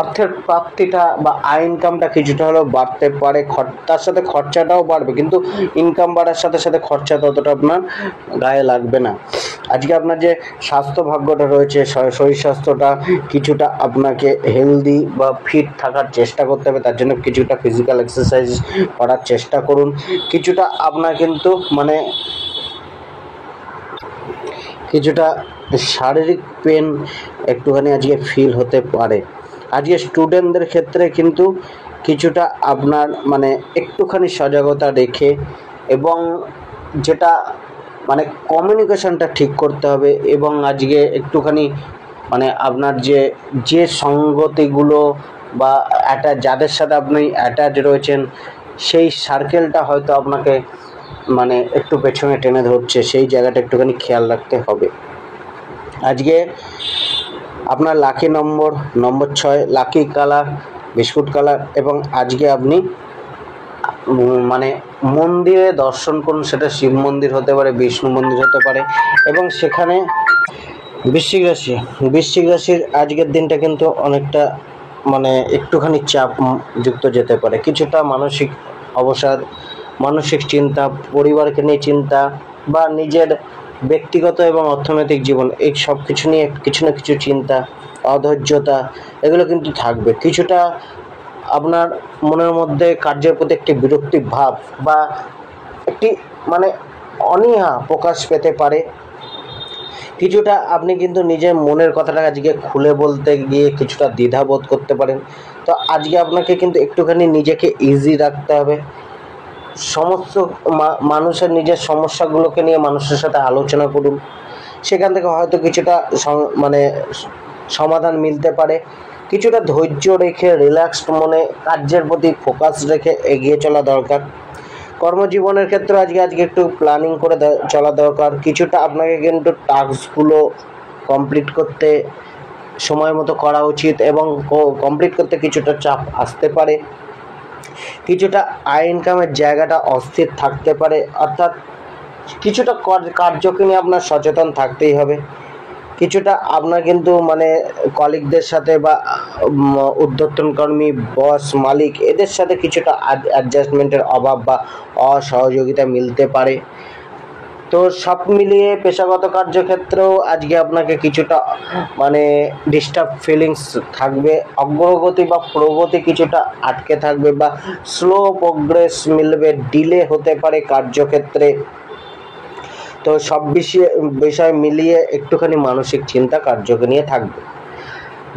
অর্থের প্রাপ্তিটা বা আয় ইনকামটা কিছুটা হলেও বাড়তে পারে। তার সাথে খরচাটাও বাড়বে, কিন্তু ইনকাম বাড়ার সাথে সাথে খরচা ততটা আপনার গায়ে লাগবে না। আজকে আপনার যে স্বাস্থ্য ভাগ্যটা রয়েছে, শরীর স্বাস্থ্যটা কিছুটা আপনাকে হেলদি বা ফিট থাকার চেষ্টা করতে হবে। তার জন্য কিছুটা ফিজিক্যাল এক্সারসাইজ করার চেষ্টা করুন। কিছুটা আপনার কিন্তু কিছুটা শারীরিক পেন একটুখানি আজকে ফিল হতে পারে। আজকে স্টুডেন্টদের ক্ষেত্রে কিন্তু কিছুটা আপনার একটুখানি সজাগতা রেখে এবং যেটা কমিউনিকেশনটা ঠিক করতে হবে, এবং আজকে একটুখানি আপনার যে সঙ্গতিগুলো বা যাদের সাথে আপনি অ্যাটাচ রয়েছেন, সেই সার্কেলটা হয়তো আপনাকে একটু পেছনে টেনে ধরছে, সেই জায়গাটা একটুখানি খেয়াল রাখতে হবে। আজকে আপনার লাকি নম্বর 6, লাকি কালার বিস্কুট কালার, এবং আজকে আপনি মন্দিরে দর্শন করুন। সেটা শিব মন্দির হতে পারে, বিষ্ণু মন্দির হতে পারে, এবং সেখানে বৃশ্চিক রাশির আজকের দিনটা কিন্তু অনেকটা একটুখানি চাপ যুক্ত যেতে পারে। কিছুটা মানসিক অবসাদ, মানসিক চিন্তা, পরিবারকে নিয়ে চিন্তা বা নিজের ব্যক্তিগত এবং অর্থনৈতিক জীবন, এই সব কিছু নিয়ে কিছু না কিছু চিন্তা, অধৈর্যতা এগুলো কিন্তু থাকবে। কিছুটা আপনার মনের মধ্যে কার্যের প্রতি একটি বিরক্তি ভাব বা একটি অনীহা প্রকাশ পেতে পারে। কিছুটা আপনি কিন্তু নিজের মনের কথাটা আজকে খুলে বলতে গিয়ে কিছুটা দ্বিধাবোধ করতে পারেন। তো আজকে আপনাকে কিন্তু একটুখানি নিজেকে ইজি রাখতে হবে। সমস্ত মানুষের নিজের সমস্যাগুলোকে নিয়ে মানুষের সাথে আলোচনা করুন, সেখান থেকে হয়তো কিছুটা সমাধান মিলতে পারে। কিছুটা ধৈর্য রেখে রিল্যাক্সড মনে কার্যের প্রতি ফোকাস রেখে এগিয়ে চলা দরকার। কর্মজীবনের ক্ষেত্রে আজকে একটু প্ল্যানিং করে চলা দরকার। কিছুটা আপনাকে কিন্তু টাস্কগুলো কমপ্লিট করতে সময় মতো করা উচিত এবং কমপ্লিট করতে কিছুটা চাপ আসতে পারে। কিছুটা আয় ইনকামের জায়গাটা অস্থির থাকতে পারে, অর্থাৎ কিছুটা কার্যকে নিয়ে আপনার সচেতন থাকতেই হবে। কিছুটা আপনার কিন্তু মানে কলিগদের সাথে বা ঊর্ধ্বতন কর্মী, বস, মালিক এদের সাথে কিছুটা অ্যাডজাস্টমেন্টের অভাব বা অসহযোগিতা মিলতে পারে। তো সব মিলিয়ে পেশাগত কার্যক্ষেত্রেও আজকে আপনাকে কিছুটা মানে ডিস্টার্ব ফিলিংস থাকবে, অগ্রগতি বা প্রগতি কিছুটা আটকে থাকবে বা স্লো প্রোগ্রেস মিলবে, ডিলে হতে পারে কার্যক্ষেত্রে। তো সব বিষয় মিলিয়ে একটুখানি মানসিক চিন্তা কার্যকে নিয়ে থাকবে।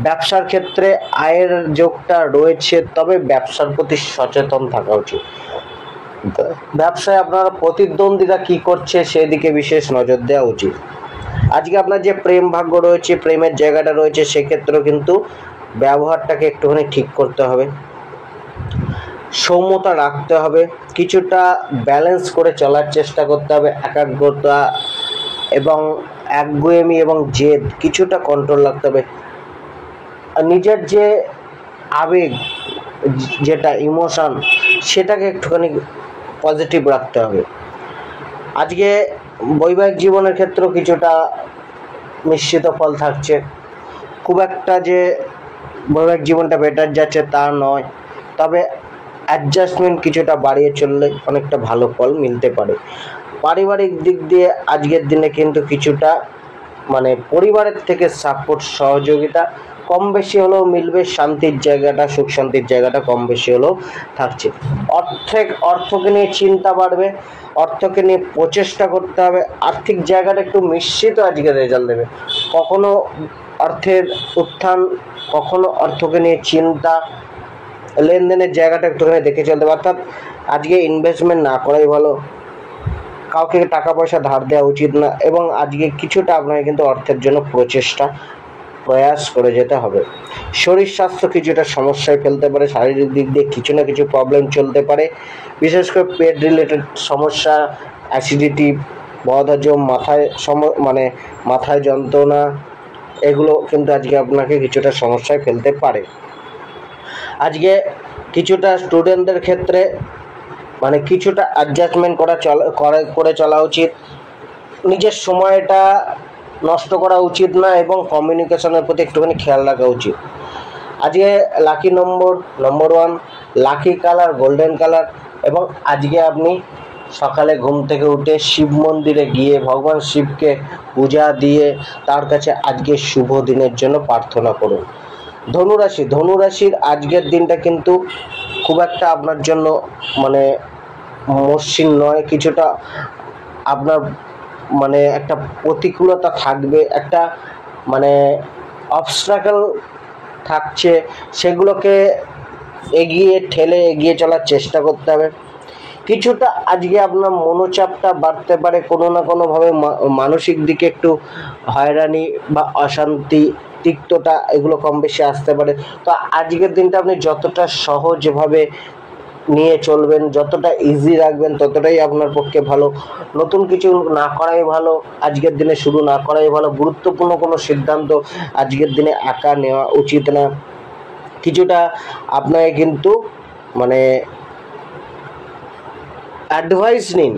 ব্যবসার ক্ষেত্রে আয়ের যোগটা রয়েছে, তবে ব্যবসার প্রতি সচেতন থাকা উচিত। ব্যবসায় আপনারা প্রতিদ্বন্দ্বীরা কি করছে সেদিকে বিশেষ নজর দেওয়া উচিত। আজকে আপনার যে প্রেম ভাগ্য রয়েছে, প্রেমের জায়গাটা রয়েছে, সেক্ষেত্রেও কিন্তু ব্যবহারটাকে একটুখানি ঠিক করতে হবে, সৌম্যতা রাখতে হবে, কিছুটা ব্যালেন্স করে চলার চেষ্টা করতে হবে। একাগ্রতা এবং একগুঁয়েমি এবং জেদ কিছুটা কন্ট্রোল রাখতে হবে। নিজের যে আবেগ, যেটা ইমোশন, সেটাকে একটুখানি পজিটিভ রাখতে হবে। আজকে বৈবাহিক জীবনের ক্ষেত্রেও কিছুটা মিশ্রিত ফল থাকছে। খুব একটা যে বৈবাহিক জীবনটা বেটার যাচ্ছে তা নয়, তবে অ্যাডজাস্টমেন্ট কিছুটা বাড়িয়ে চললে অনেকটা ভালো ফল মিলতে পারে। পারিবারিক দিক দিয়ে আজকের দিনে কিন্তু কিছুটা মানে পরিবারের থেকে সাপোর্ট, সহযোগিতা কম বেশি হলেও মিলবে। শান্তির জায়গাটা, সুখ শান্তির জায়গাটা কম বেশি হলেও থাকছে। অর্থকে নিয়ে চিন্তা বাড়বে, অর্থকে নিয়ে প্রচেষ্টা করতে হবে। আর্থিক জায়গাটা একটু মিশ্রিত আজকে রেজাল্ট দেবে, কখনো অর্থের উত্থান, কখনো অর্থকে নিয়ে চিন্তা। লেনদেনের জায়গাটা একটুখানি দেখে চলতে হবে, অর্থাৎ আজকে ইনভেস্টমেন্ট না করাই ভালো, কাউকে টাকা পয়সা ধার দেওয়া উচিত না, এবং আজকে কিছুটা আপনাকে কিন্তু অর্থের জন্য প্রয়াস করে যেতে হবে। শরীর স্বাস্থ্য কিছুটা সমস্যায় ফেলতে পারে, শারীরিক দিক দিয়ে কিছু না কিছু প্রবলেম চলতে পারে, বিশেষ করে পেট রিলেটেড সমস্যা, অ্যাসিডিটি, বদহজম, মাথায় যন্ত্রণা, এগুলো কিন্তু আজকে আপনাকে কিছুটা সমস্যায় ফেলতে পারে। আজকে কিছুটা স্টুডেন্টদের ক্ষেত্রে মানে কিছুটা অ্যাডজাস্টমেন্ট করে চলা উচিত। নিজের সময়টা নষ্ট করা উচিত না এবং কমিউনিকেশনের প্রতি একটুখানি খেয়াল রাখা উচিত। আজকে লাকি নম্বর 1, লাকি কালার গোল্ডেন কালার। এবং আজকে আপনি সকালে ঘুম থেকে উঠে শিব মন্দিরে গিয়ে ভগবান শিবকে পূজা দিয়ে তার কাছে আজকে শুভ দিনের জন্য প্রার্থনা করুন। ধনুরাশির আজকের দিনটা কিন্তু খুব একটা আপনার জন্য মানে মসৃণ নয়। কিছুটা আপনার মানে একটা প্রতিকূলতা থাকবে, একটা মানে অবস্ট্রাকল থাকছে, সেগুলোকে এগিয়ে চলার চেষ্টা করতে হবে। কিছুটা আজকে আপনার মনোচাপটা বাড়তে পারে, কোনো না কোনোভাবে মানসিক দিকে একটু হয়রানি বা অশান্তি, তিক্ততা এগুলো কম বেশি আসতে পারে। তো আজকের দিনটা আপনি যতটা সহজভাবে নিয়ে চলবেন, যতটা ইজি রাখবেন, ততটাই আপনার পক্ষে ভালো। নতুন কিছু না করাই ভালো, আজকের দিনে শুরু না করাই ভালো। গুরুত্বপূর্ণ কোনো সিদ্ধান্ত আজকের দিনে একা নেওয়া উচিত না। কিছুটা আপনাকে কিন্তু মানে অ্যাডভাইস নিন,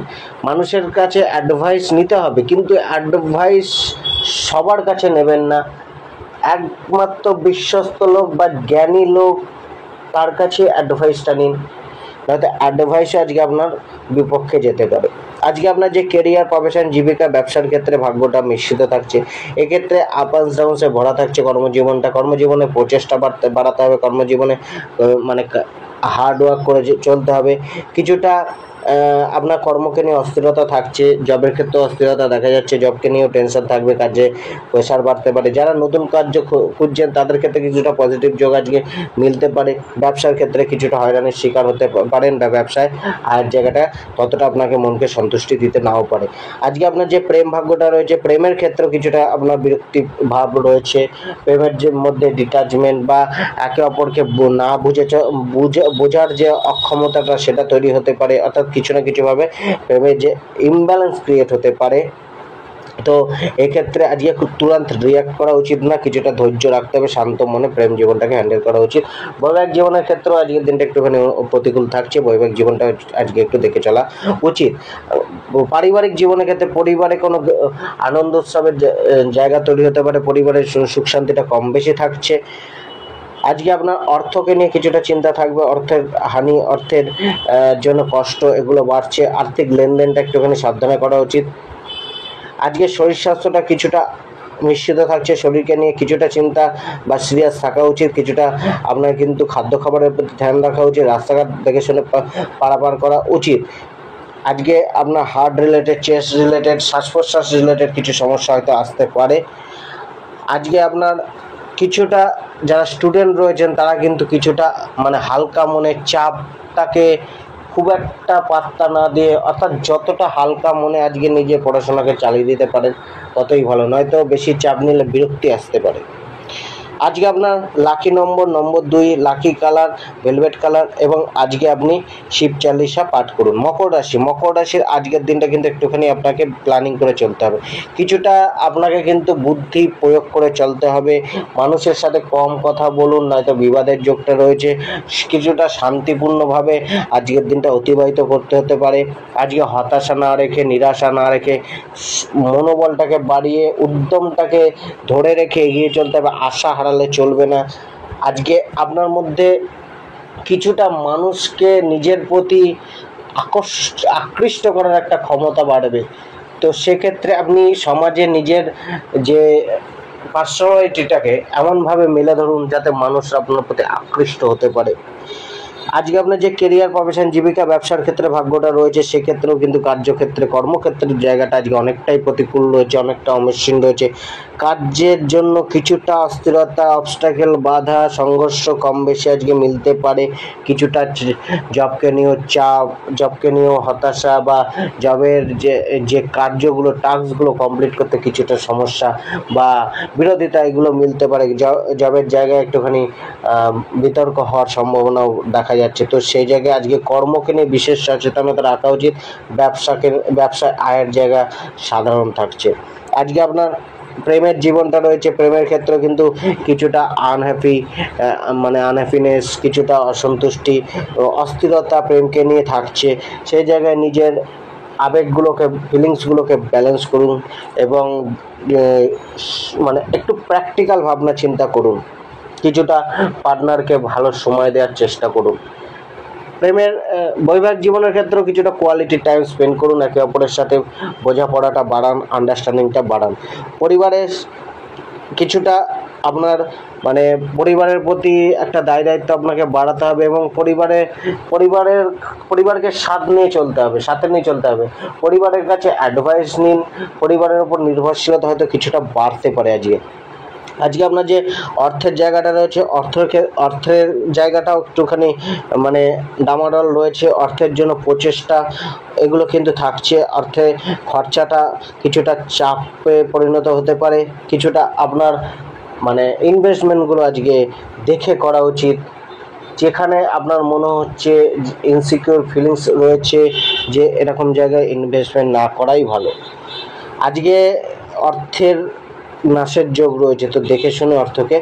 মানুষের কাছে অ্যাডভাইস নিতে হবে, কিন্তু অ্যাডভাইস সবার কাছে নেবেন না। একমাত্র বিশ্বস্ত লোক বা জ্ঞানী লোক, তার কাছে অ্যাডভাইসটা নিন, নয়তো অ্যাডভাইসে আজকে আপনার বিপক্ষে যেতে পারে। আজকে আপনার যে কেরিয়ার, প্রফেশন, জীবিকা, ব্যবসার ক্ষেত্রে ভাগ্যটা মিশ্রিত থাকছে। এক্ষেত্রে আপ অ্যান্ড ডাউনসে ভরা থাকছে কর্মজীবনে প্রচেষ্টা বাড়াতে হবে, কর্মজীবনে মানে হার্ড ওয়ার্ক করে চলতে হবে। কিছুটা আপনার কর্মকে নিয়ে অস্থিরতা থাকছে, জবের ক্ষেত্রে অস্থিরতা দেখা যাচ্ছে, জবকে নিয়েও টেনশন থাকবে, কাজে প্রেশার বাড়তে পারে। যারা নতুন কার্য খুঁজছেন তাদের ক্ষেত্রে কিছুটা পজিটিভ যোগ আজকে মিলতে পারে। ব্যবসার ক্ষেত্রে কিছুটা হয়রানির শিকার হতে পারেন বা ব্যবসায় আয়ের জায়গাটা ততটা আপনাকে মনকে সন্তুষ্টি দিতে নাও পারে। আজকে আপনার যে প্রেম ভাগ্যটা রয়েছে, প্রেমের ক্ষেত্রেও কিছুটা আপনার বিরক্তি ভাব রয়েছে। প্রেমের যে মধ্যে ডিটাচমেন্ট বা একে অপরকে না বোঝার যে অক্ষমতাটা সেটা তৈরি হতে পারে, অর্থাৎ কিছু না কিছুভাবে প্রেমের যে ইমব্যালেন্স ক্রিয়েট হতে পারে। তো এক্ষেত্রে আজকে তুরন্ত রিয়াক্ট করা উচিত না, কিছুটা ধৈর্য রাখতে হবে, শান্ত মনে প্রেম জীবনটাকে হ্যান্ডেল করা উচিত। বৈবাহিক জীবনের ক্ষেত্রেও আজকের দিনটা একটুখানি প্রতিকূল থাকছে, বৈবাহিক জীবনটা আজকে একটু দেখে চলা উচিত। পারিবারিক জীবনের ক্ষেত্রে পরিবারে কোনো আনন্দ উৎসবের জায়গা তৈরি হতে পারে, পরিবারের সুখ শান্তিটা কম বেশি থাকছে। আজকে আপনার অর্থকে নিয়ে কিছুটা চিন্তা থাকবে, অর্থের হানি, অর্থের জন্য কষ্ট এগুলো বাড়ছে, আর্থিক লেনদেনটা একটুখানি সাবধানে করা উচিত। আজকে শরীর স্বাস্থ্যটা কিছুটা মিশ্রিত থাকছে, শরীরকে নিয়ে কিছুটা চিন্তা বা সিরিয়াস থাকা উচিত, কিছুটা আপনার কিন্তু খাদ্য খাবারের প্রতি ধ্যান রাখা উচিত, রাস্তাঘাট দেখে শুনে পারাপার করা উচিত। আজকে আপনার হার্ট রিলেটেড, চেস্ট রিলেটেড, শ্বাস প্রশ্বাস রিলেটেড কিছু সমস্যা হয়তো আসতে পারে। আজকে আপনার কিছুটা যারা স্টুডেন্ট রয়েছেন তারা কিন্তু কিছুটা মানে হালকা মনে চাপটাকে খুব একটা পাত্তা না দিয়ে, অর্থাৎ যতটা হালকা মনে আজকে নিজে পড়াশোনাকে চালিয়ে দিতে পারেন ততই ভালো, নয়তো বেশি চাপ নিলে বিরক্তি আসতে পারে। আজকে আপনার লাকি নম্বর 2, লাকি কালার ভেলভেট কালার, এবং আজকে আপনি শিব চালিসা পাঠ করুন। মকর রাশির আজকের দিনটা কিন্তু একটুখানি আপনাকে প্ল্যানিং করে চলতে হবে, কিছুটা আপনাকে কিন্তু বুদ্ধি প্রয়োগ করে চলতে হবে। মানুষের সাথে কম কথা বলুন, নয়তো বিবাদের যোগটা রয়েছে। কিছুটা শান্তিপূর্ণভাবে আজকের দিনটা অতিবাহিত করতে হতে পারে। আজকে হতাশা না রেখে, নিরাশা না রেখে, মনোবলটাকে বাড়িয়ে উদ্যমটাকে ধরে রেখে এগিয়ে চলতে হবে, আশা হারালে চলবে না। আজকে আপনার মধ্যে কিছুটা মানুষকে নিজের প্রতি আকৃষ্ট করার একটা ক্ষমতা বাড়বে। তো সেক্ষেত্রে আপনি সমাজে নিজের যে পার্সোনালিটিটাকে এমনভাবে মেলে ধরুন যাতে মানুষ আপনার প্রতি আকৃষ্ট হতে পারে। আজকে আপনার যে কেরিয়ার, প্রফেশন, জীবিকা, ব্যবসার ক্ষেত্রে ভাগ্যটা রয়েছে, সেক্ষেত্রেও কিন্তু কার্যক্ষেত্রে, কর্মক্ষেত্রের জায়গাটা আজকে অনেকটাই প্রতিকূল রয়েছে, অনেকটা অমসৃণ রয়েছে। কার্যের জন্য কিছুটা অস্থিরতা, অবস্টাকেল, বাধা, সংঘর্ষ কম বেশি আজকে মিলতে পারে। কিছুটা জবকে নিয়েও চাপ, জবকে নিয়েও হতাশা, বা জবের যে কার্যগুলো, টাস্কগুলো কমপ্লিট করতে কিছুটা সমস্যা বা বিরোধিতা এগুলো মিলতে পারে। জবের জায়গায় একটুখানি বিতর্ক হওয়ার সম্ভাবনাও দেখা যাচ্ছে। তো সেই জায়গায় আজকে কর্মকে নিয়ে বিশেষ সচেতনতা রাখা উচিত। ব্যবসায় আয়ের জায়গা সাধারণ থাকছে। আজকে আপনার প্রেমের জীবনটা রয়েছে, প্রেমের ক্ষেত্রে কিন্তু কিছুটা আনহ্যাপিনেস, কিছুটা অসন্তুষ্টি, অস্থিরতা প্রেমকে নিয়ে থাকছে। সেই জায়গায় নিজের আবেগগুলোকে, ফিলিংসগুলোকে ব্যালেন্স করুন, এবং একটু প্র্যাকটিক্যাল ভাবনা চিন্তা করুন, কিছুটা পার্টনারকে ভালো সময় দেওয়ার চেষ্টা করুন। বৈবাহিক জীবনের ক্ষেত্রেও কিছুটা কোয়ালিটি টাইম স্পেন্ড করুন, একে অপরের সাথে বোঝাপড়াটা বাড়ান, আন্ডারস্ট্যান্ডিংটা বাড়ান। পরিবারের কিছুটা আপনার পরিবারের প্রতি একটা দায়িত্ব আপনাকে বাড়াতে হবে, এবং পরিবারকে সাথে নিয়ে চলতে হবে। পরিবারের কাছে অ্যাডভাইস নিন, পরিবারের উপর নির্ভরশীলতা হয়তো কিছুটা বাড়তে পারে। আজকে আপনার যে অর্থের জায়গাটা রয়েছে, অর্থের জায়গাটাও একটুখানি ডামাডোল রয়েছে। অর্থের জন্য প্রচেষ্টা এগুলো কিন্তু থাকছে, অর্থের খরচাটা কিছুটা চাপে পরিণত হতে পারে। কিছুটা আপনার ইনভেস্টমেন্টগুলো আজকে দেখে করা উচিত, যেখানে আপনার মনে হচ্ছে ইনসিকিউর ফিলিংস রয়েছে যে এরকম জায়গায় ইনভেস্টমেন্ট না করাই ভালো। আজকে অর্থের নাশের যোগ রয়েছে, তো দেখে শুনে অর্থকে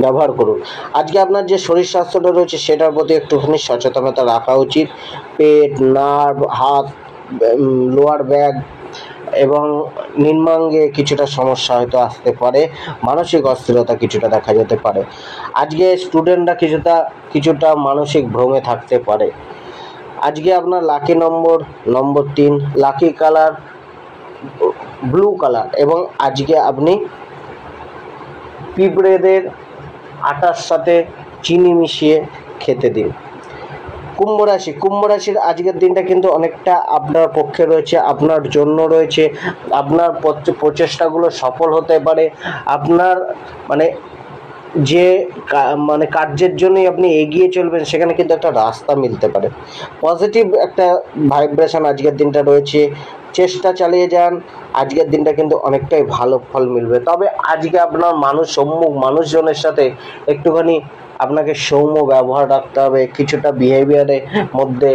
ব্যবহার করুন। আজকে আপনার যে শরীর স্বাস্থ্যটা রয়েছে সেটার প্রতি একটুখানি সচেতনতা রাখা উচিত। পেট, নার্ভ, হাত, লোয়ার ব্যাক এবং নিম্নাঙ্গে কিছুটা সমস্যা হয়তো আসতে পারে, মানসিক অস্থিরতা কিছুটা দেখা যেতে পারে। আজকে স্টুডেন্টরা কিছুটা মানসিক ভ্রমে থাকতে পারে। আজকে আপনার লাকি নম্বর 3, লাকি কালার ব্লু কালার, এবং আজকে আপনি পিঁপড়েদের আটার সাথে চিনি মিশিয়ে খেতে দিন। কুম্ভ রাশির আজকের দিনটা কিন্তু অনেকটা আপনার পক্ষে রয়েছে, আপনার জন্য রয়েছে। আপনার প্রচেষ্টাগুলো সফল হতে পারে। আপনার মানে যে মানে কার্যের জন্যই আপনি এগিয়ে চলবেন, সেখানে কিন্তু একটা রাস্তা মিলতে পারে। পজিটিভ একটা ভাইব্রেশন আজকের দিনটা রয়েছে। চেষ্টা চালিয়ে যান, আজকের দিনটা কিন্তু অনেকটাই ভালো ফল মিলবে। তবে আজকে আপনার মানুষজনের সাথে একটুখানি আপনাকে সৌম্য ব্যবহার রাখতে হবে। কিছুটা বিহেভিয়ারের মধ্যে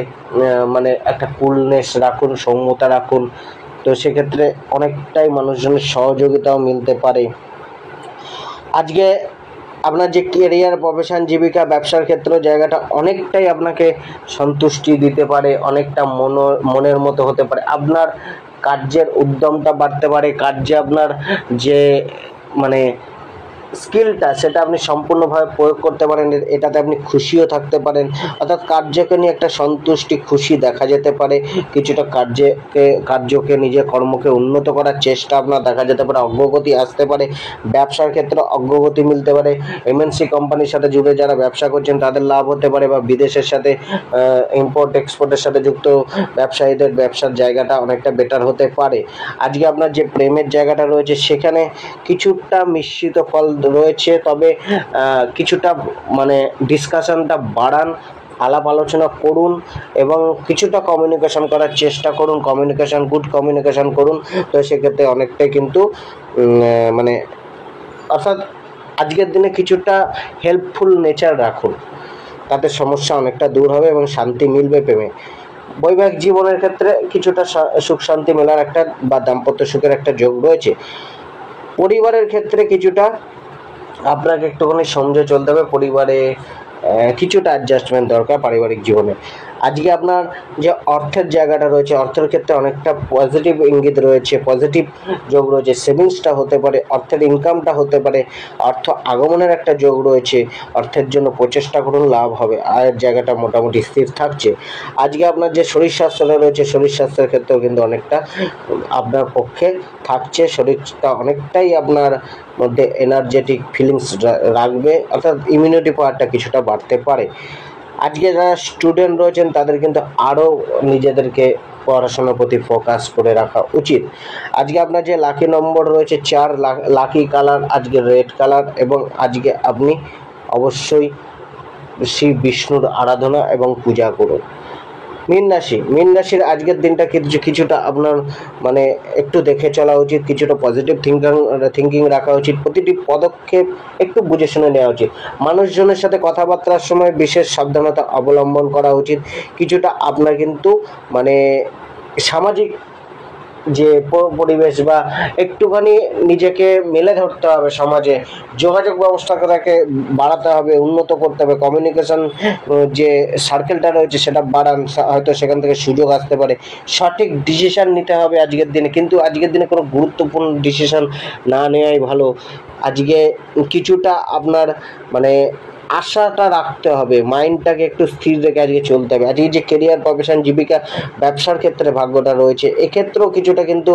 মানে একটা কুলনেস রাখুন, সৌম্যতা রাখুন। তো সেক্ষেত্রে অনেকটাই মানুষজনের সহযোগিতাও মিলতে পারে। আজকে আপনার যে কেরিয়ার, প্রফেশন, জীবিকা, ব্যবসার ক্ষেত্রে জায়গাটা অনেকটাই আপনাকে সন্তুষ্টি দিতে পারে, অনেকটা মনের মতো হতে পারে। আপনার কার্যের উদ্যমটা বাড়তে পারে। কার্যে আপনার যে মানে স্কিলটা, সেটা আপনি সম্পূর্ণভাবে প্রয়োগ করতে পারেন। এটাতে আপনি খুশিও থাকতে পারেন। অর্থাৎ কার্যকে নিয়ে একটা সন্তুষ্টি, খুশি দেখা যেতে পারে। কিছুটা কার্যকে নিজের কর্মকে উন্নত করার চেষ্টা আপনার দেখা যেতে পারে। অগ্রগতি আসতে পারে। ব্যবসার ক্ষেত্রে অগ্রগতি মিলতে পারে। এমএনসি কোম্পানির সাথে জুড়ে যারা ব্যবসা করছেন তাদের লাভ হতে পারে, বা বিদেশের সাথে ইম্পোর্ট এক্সপোর্টের সাথে যুক্ত ব্যবসায়ীদের ব্যবসার জায়গাটা অনেকটা বেটার হতে পারে। আজকে আপনার যে প্রেমের জায়গাটা রয়েছে, সেখানে কিছুটা মিশ্রিত ফল রয়েছে। তবে কিছুটা মানে ডিসকাশনটা বাড়ান, আলাপ আলোচনা করুন এবং কিছুটা কমিউনিকেশন করার চেষ্টা করুন। গুড কমিউনিকেশন করুন। তো সেক্ষেত্রে অনেকটাই কিন্তু মানে অর্থাৎ আজকের দিনে কিছুটা হেল্পফুল নেচার রাখুন, তাতে সমস্যা অনেকটা দূর হবে এবং শান্তি মিলবে প্রেমে। বৈবাহিক জীবনের ক্ষেত্রে কিছুটা সুখ শান্তি মেলার একটা বা দাম্পত্য সুখের একটা যোগ রয়েছে। পরিবারের ক্ষেত্রে কিছুটা আপনাকে একটুখানি সমঝে চলতে হবে। পরিবারে কিছুটা অ্যাডজাস্টমেন্ট দরকার পারিবারিক জীবনে। আজকে আপনার যে অর্থের জায়গাটা রয়েছে, অর্থের ক্ষেত্রে অনেকটা পজিটিভ ইঙ্গিত রয়েছে, পজিটিভ যোগ রয়েছে। সেভিংসটা হতে পারে, অর্থের ইনকামটা হতে পারে, অর্থ আগমনের একটা যোগ রয়েছে। অর্থের জন্য প্রচেষ্টা করুন, লাভ হবে। আয়ের জায়গাটা মোটামুটি স্থির থাকছে। আজকে আপনার যে শরীর স্বাস্থ্যটা রয়েছে, শরীর স্বাস্থ্যের ক্ষেত্রেও কিন্তু অনেকটা আপনার পক্ষে থাকছে। শরীরটা অনেকটাই আপনার মধ্যে এনার্জেটিক ফিলিংস রাখবে, অর্থাৎ ইমিউনিটি পাওয়ারটা কিছুটা বাড়তে পারে। আজকে যারা স্টুডেন্ট রয়েছেন তাদের কিন্তু আরও নিজেদেরকে পড়াশোনার প্রতি ফোকাস করে রাখা উচিত। আজকে আপনার যে লাকি নম্বর রয়েছে 4, লাকি কালার আজকে রেড কালার, এবং আজকে আপনি অবশ্যই শ্রী বিষ্ণুর আরাধনা এবং পূজা করুন। মীন রাশির আজকের দিনটা কিছুটা আপনার মানে একটু দেখে চলা উচিত, কিছুটা পজিটিভ থিঙ্কিং রাখা উচিত। প্রতিটি পদক্ষেপ একটু বুঝে শুনে নেওয়া উচিত। মানুষজনের সাথে কথাবার্তার সময় বিশেষ সাবধানতা অবলম্বন করা উচিত। কিছুটা আপনার কিন্তু মানে সামাজিক যে পরিবেশ বা একটুখানি নিজেকে মেলে ধরতে হবে সমাজে, যোগাযোগ ব্যবস্থাটাকে বাড়াতে হবে, উন্নত করতে হবে। কমিউনিকেশন যে সার্কেলটা রয়েছে সেটা বাড়ান, হয়তো সেখান থেকে সুযোগ আসতে পারে। সঠিক ডিসিশান নিতে হবে আজকের দিনে, কিন্তু আজকের দিনে কোনো গুরুত্বপূর্ণ ডিসিশান না নেওয়াই ভালো। আজকে কিছুটা আপনার মানে আশাটা রাখতে হবে, মাইন্ডটাকে একটু স্থির রেখে আজকে চলতে হবে। আজকে যে কেরিয়ার, প্রফেশন, জীবিকা, ব্যবসার ক্ষেত্রে ভাগ্যটা রয়েছে, এক্ষেত্রেও কিছুটা কিন্তু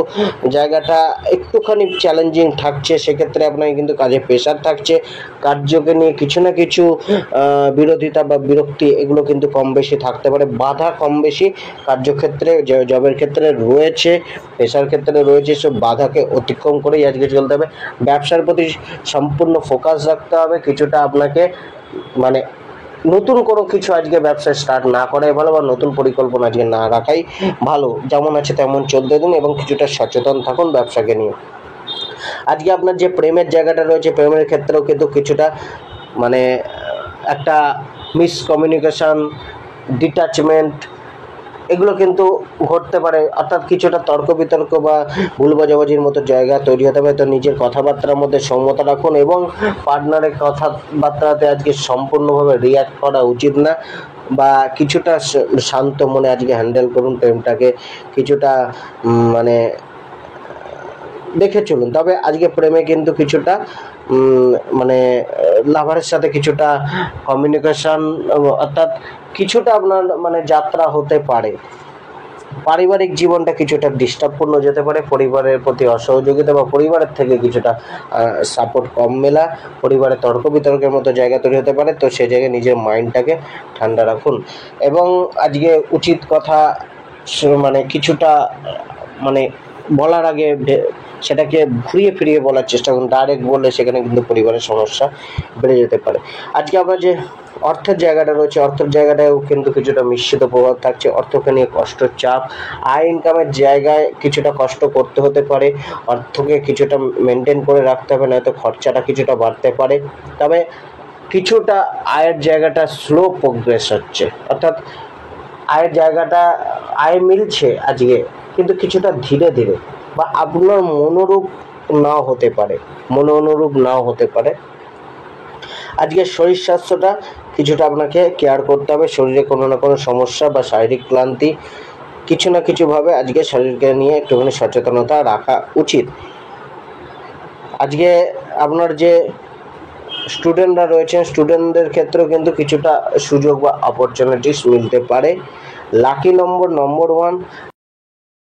জায়গাটা একটুখানি চ্যালেঞ্জিং থাকছে। সেক্ষেত্রে আপনাকে কিন্তু কাজে প্রেশার থাকছে। কার্যকে নিয়ে কিছু না কিছু বিরোধিতা বা বিরক্তি এগুলো কিন্তু কম বেশি থাকতে পারে। বাধা কম বেশি কার্যক্ষেত্রে, জবের ক্ষেত্রে রয়েছে, পেশার ক্ষেত্রে রয়েছে। সব বাধাকে অতিক্রম করেই আজকে চলতে হবে। ব্যবসার প্রতি সম্পূর্ণ ফোকাস রাখতে হবে। কিছুটা আপনাকে মানে নতুন কোনো কিছু আজকে ব্যবসা স্টার্ট না করাই ভালো, বা নতুন পরিকল্পনা আজকে না রাখাই ভালো। যেমন আছে তেমন চলতে দিন এবং কিছুটা সচেতন থাকুন ব্যবসাকে নিয়ে। আজকে আপনার যে প্রেমের জায়গাটা রয়েছে, প্রেমের ক্ষেত্রেও কিন্তু কিছুটা মানে একটা মিসকমিউনিকেশন, ডিট্যাচমেন্ট এগুলো কিন্তু ঘটতে পারে। অর্থাৎ কিছুটা তর্ক বিতর্ক বা ভুল বোঝাবুঝির মতো জায়গা তৈরি হতে পারে। তো নিজের কথাবার্তার মধ্যে সৌম্যতা রাখুন এবং পার্টনারের কথাবার্তাতে আজকে সম্পূর্ণভাবে রিয়াক্ট করা উচিত না, বা কিছুটা শান্ত মনে আজকে হ্যান্ডেল করুন প্রেমটাকে। কিছুটা মানে দেখে চলুন। তবে আজকে প্রেমে কিন্তু কিছুটা মানে লাভারের সাথে কিছুটা কমিউনিকেশন, অর্থাৎ কিছুটা আপনার মানে যাত্রা হতে পারে। পারিবারিক জীবনটা কিছুটা ডিস্টার্বপূর্ণ যেতে পারে, পরিবারের প্রতি অসহযোগিতা বা পরিবারের থেকে কিছুটা সাপোর্ট কম মেলা, পরিবারে তর্ক বিতর্কের মতো জায়গা তৈরি হতে পারে। তো সেই জায়গায় নিজের মাইন্ডটাকে ঠান্ডা রাখুন এবং আজকে উচিত কথা মানে কিছুটা মানে বলার আগে সেটাকে ঘুরিয়ে ফিরিয়ে বলার চেষ্টা করুন। ডাইরেক্ট বললে সেখানে কিন্তু পরিবারের সমস্যা বেড়ে যেতে পারে। আজকে আমরা যে অর্থের জায়গাটা রয়েছে, অর্থের জায়গাটাও কিন্তু কিছুটা মিশ্রিত প্রভাব থাকছে। অর্থকে নিয়ে কষ্ট, চাপ, আয় ইনকামের জায়গায় কিছুটা কষ্ট করতে হতে পারে। অর্থকে কিছুটা মেনটেন করে রাখতে হবে, নয়তো খরচাটা কিছুটা বাড়তে পারে। তবে কিছুটা আয়ের জায়গাটা স্লো প্রোগ্রেস হচ্ছে, অর্থাৎ আয়ের জায়গাটা আয় মিলছে আজকে, কিন্তু কিছুটা ধীরে ধীরে বা আপনার মনোরূপ নাও হতে পারে। আজকে শরীর স্বাস্থ্যটা কিছুটা আপনাকে কেয়ার করতে হবে। শরীরে কোনো না কোনো সমস্যা বা শারীরিক ক্লান্তি কিছু না কিছুভাবে আজকে শরীরকে নিয়ে একটুখানি সচেতনতা রাখা উচিত। আজকে আপনার যে স্টুডেন্টরা রয়েছেন, স্টুডেন্টদের ক্ষেত্রেও কিন্তু কিছুটা সুযোগ বা অপরচুনিটিস মিলতে পারে। লাকি নম্বর 1,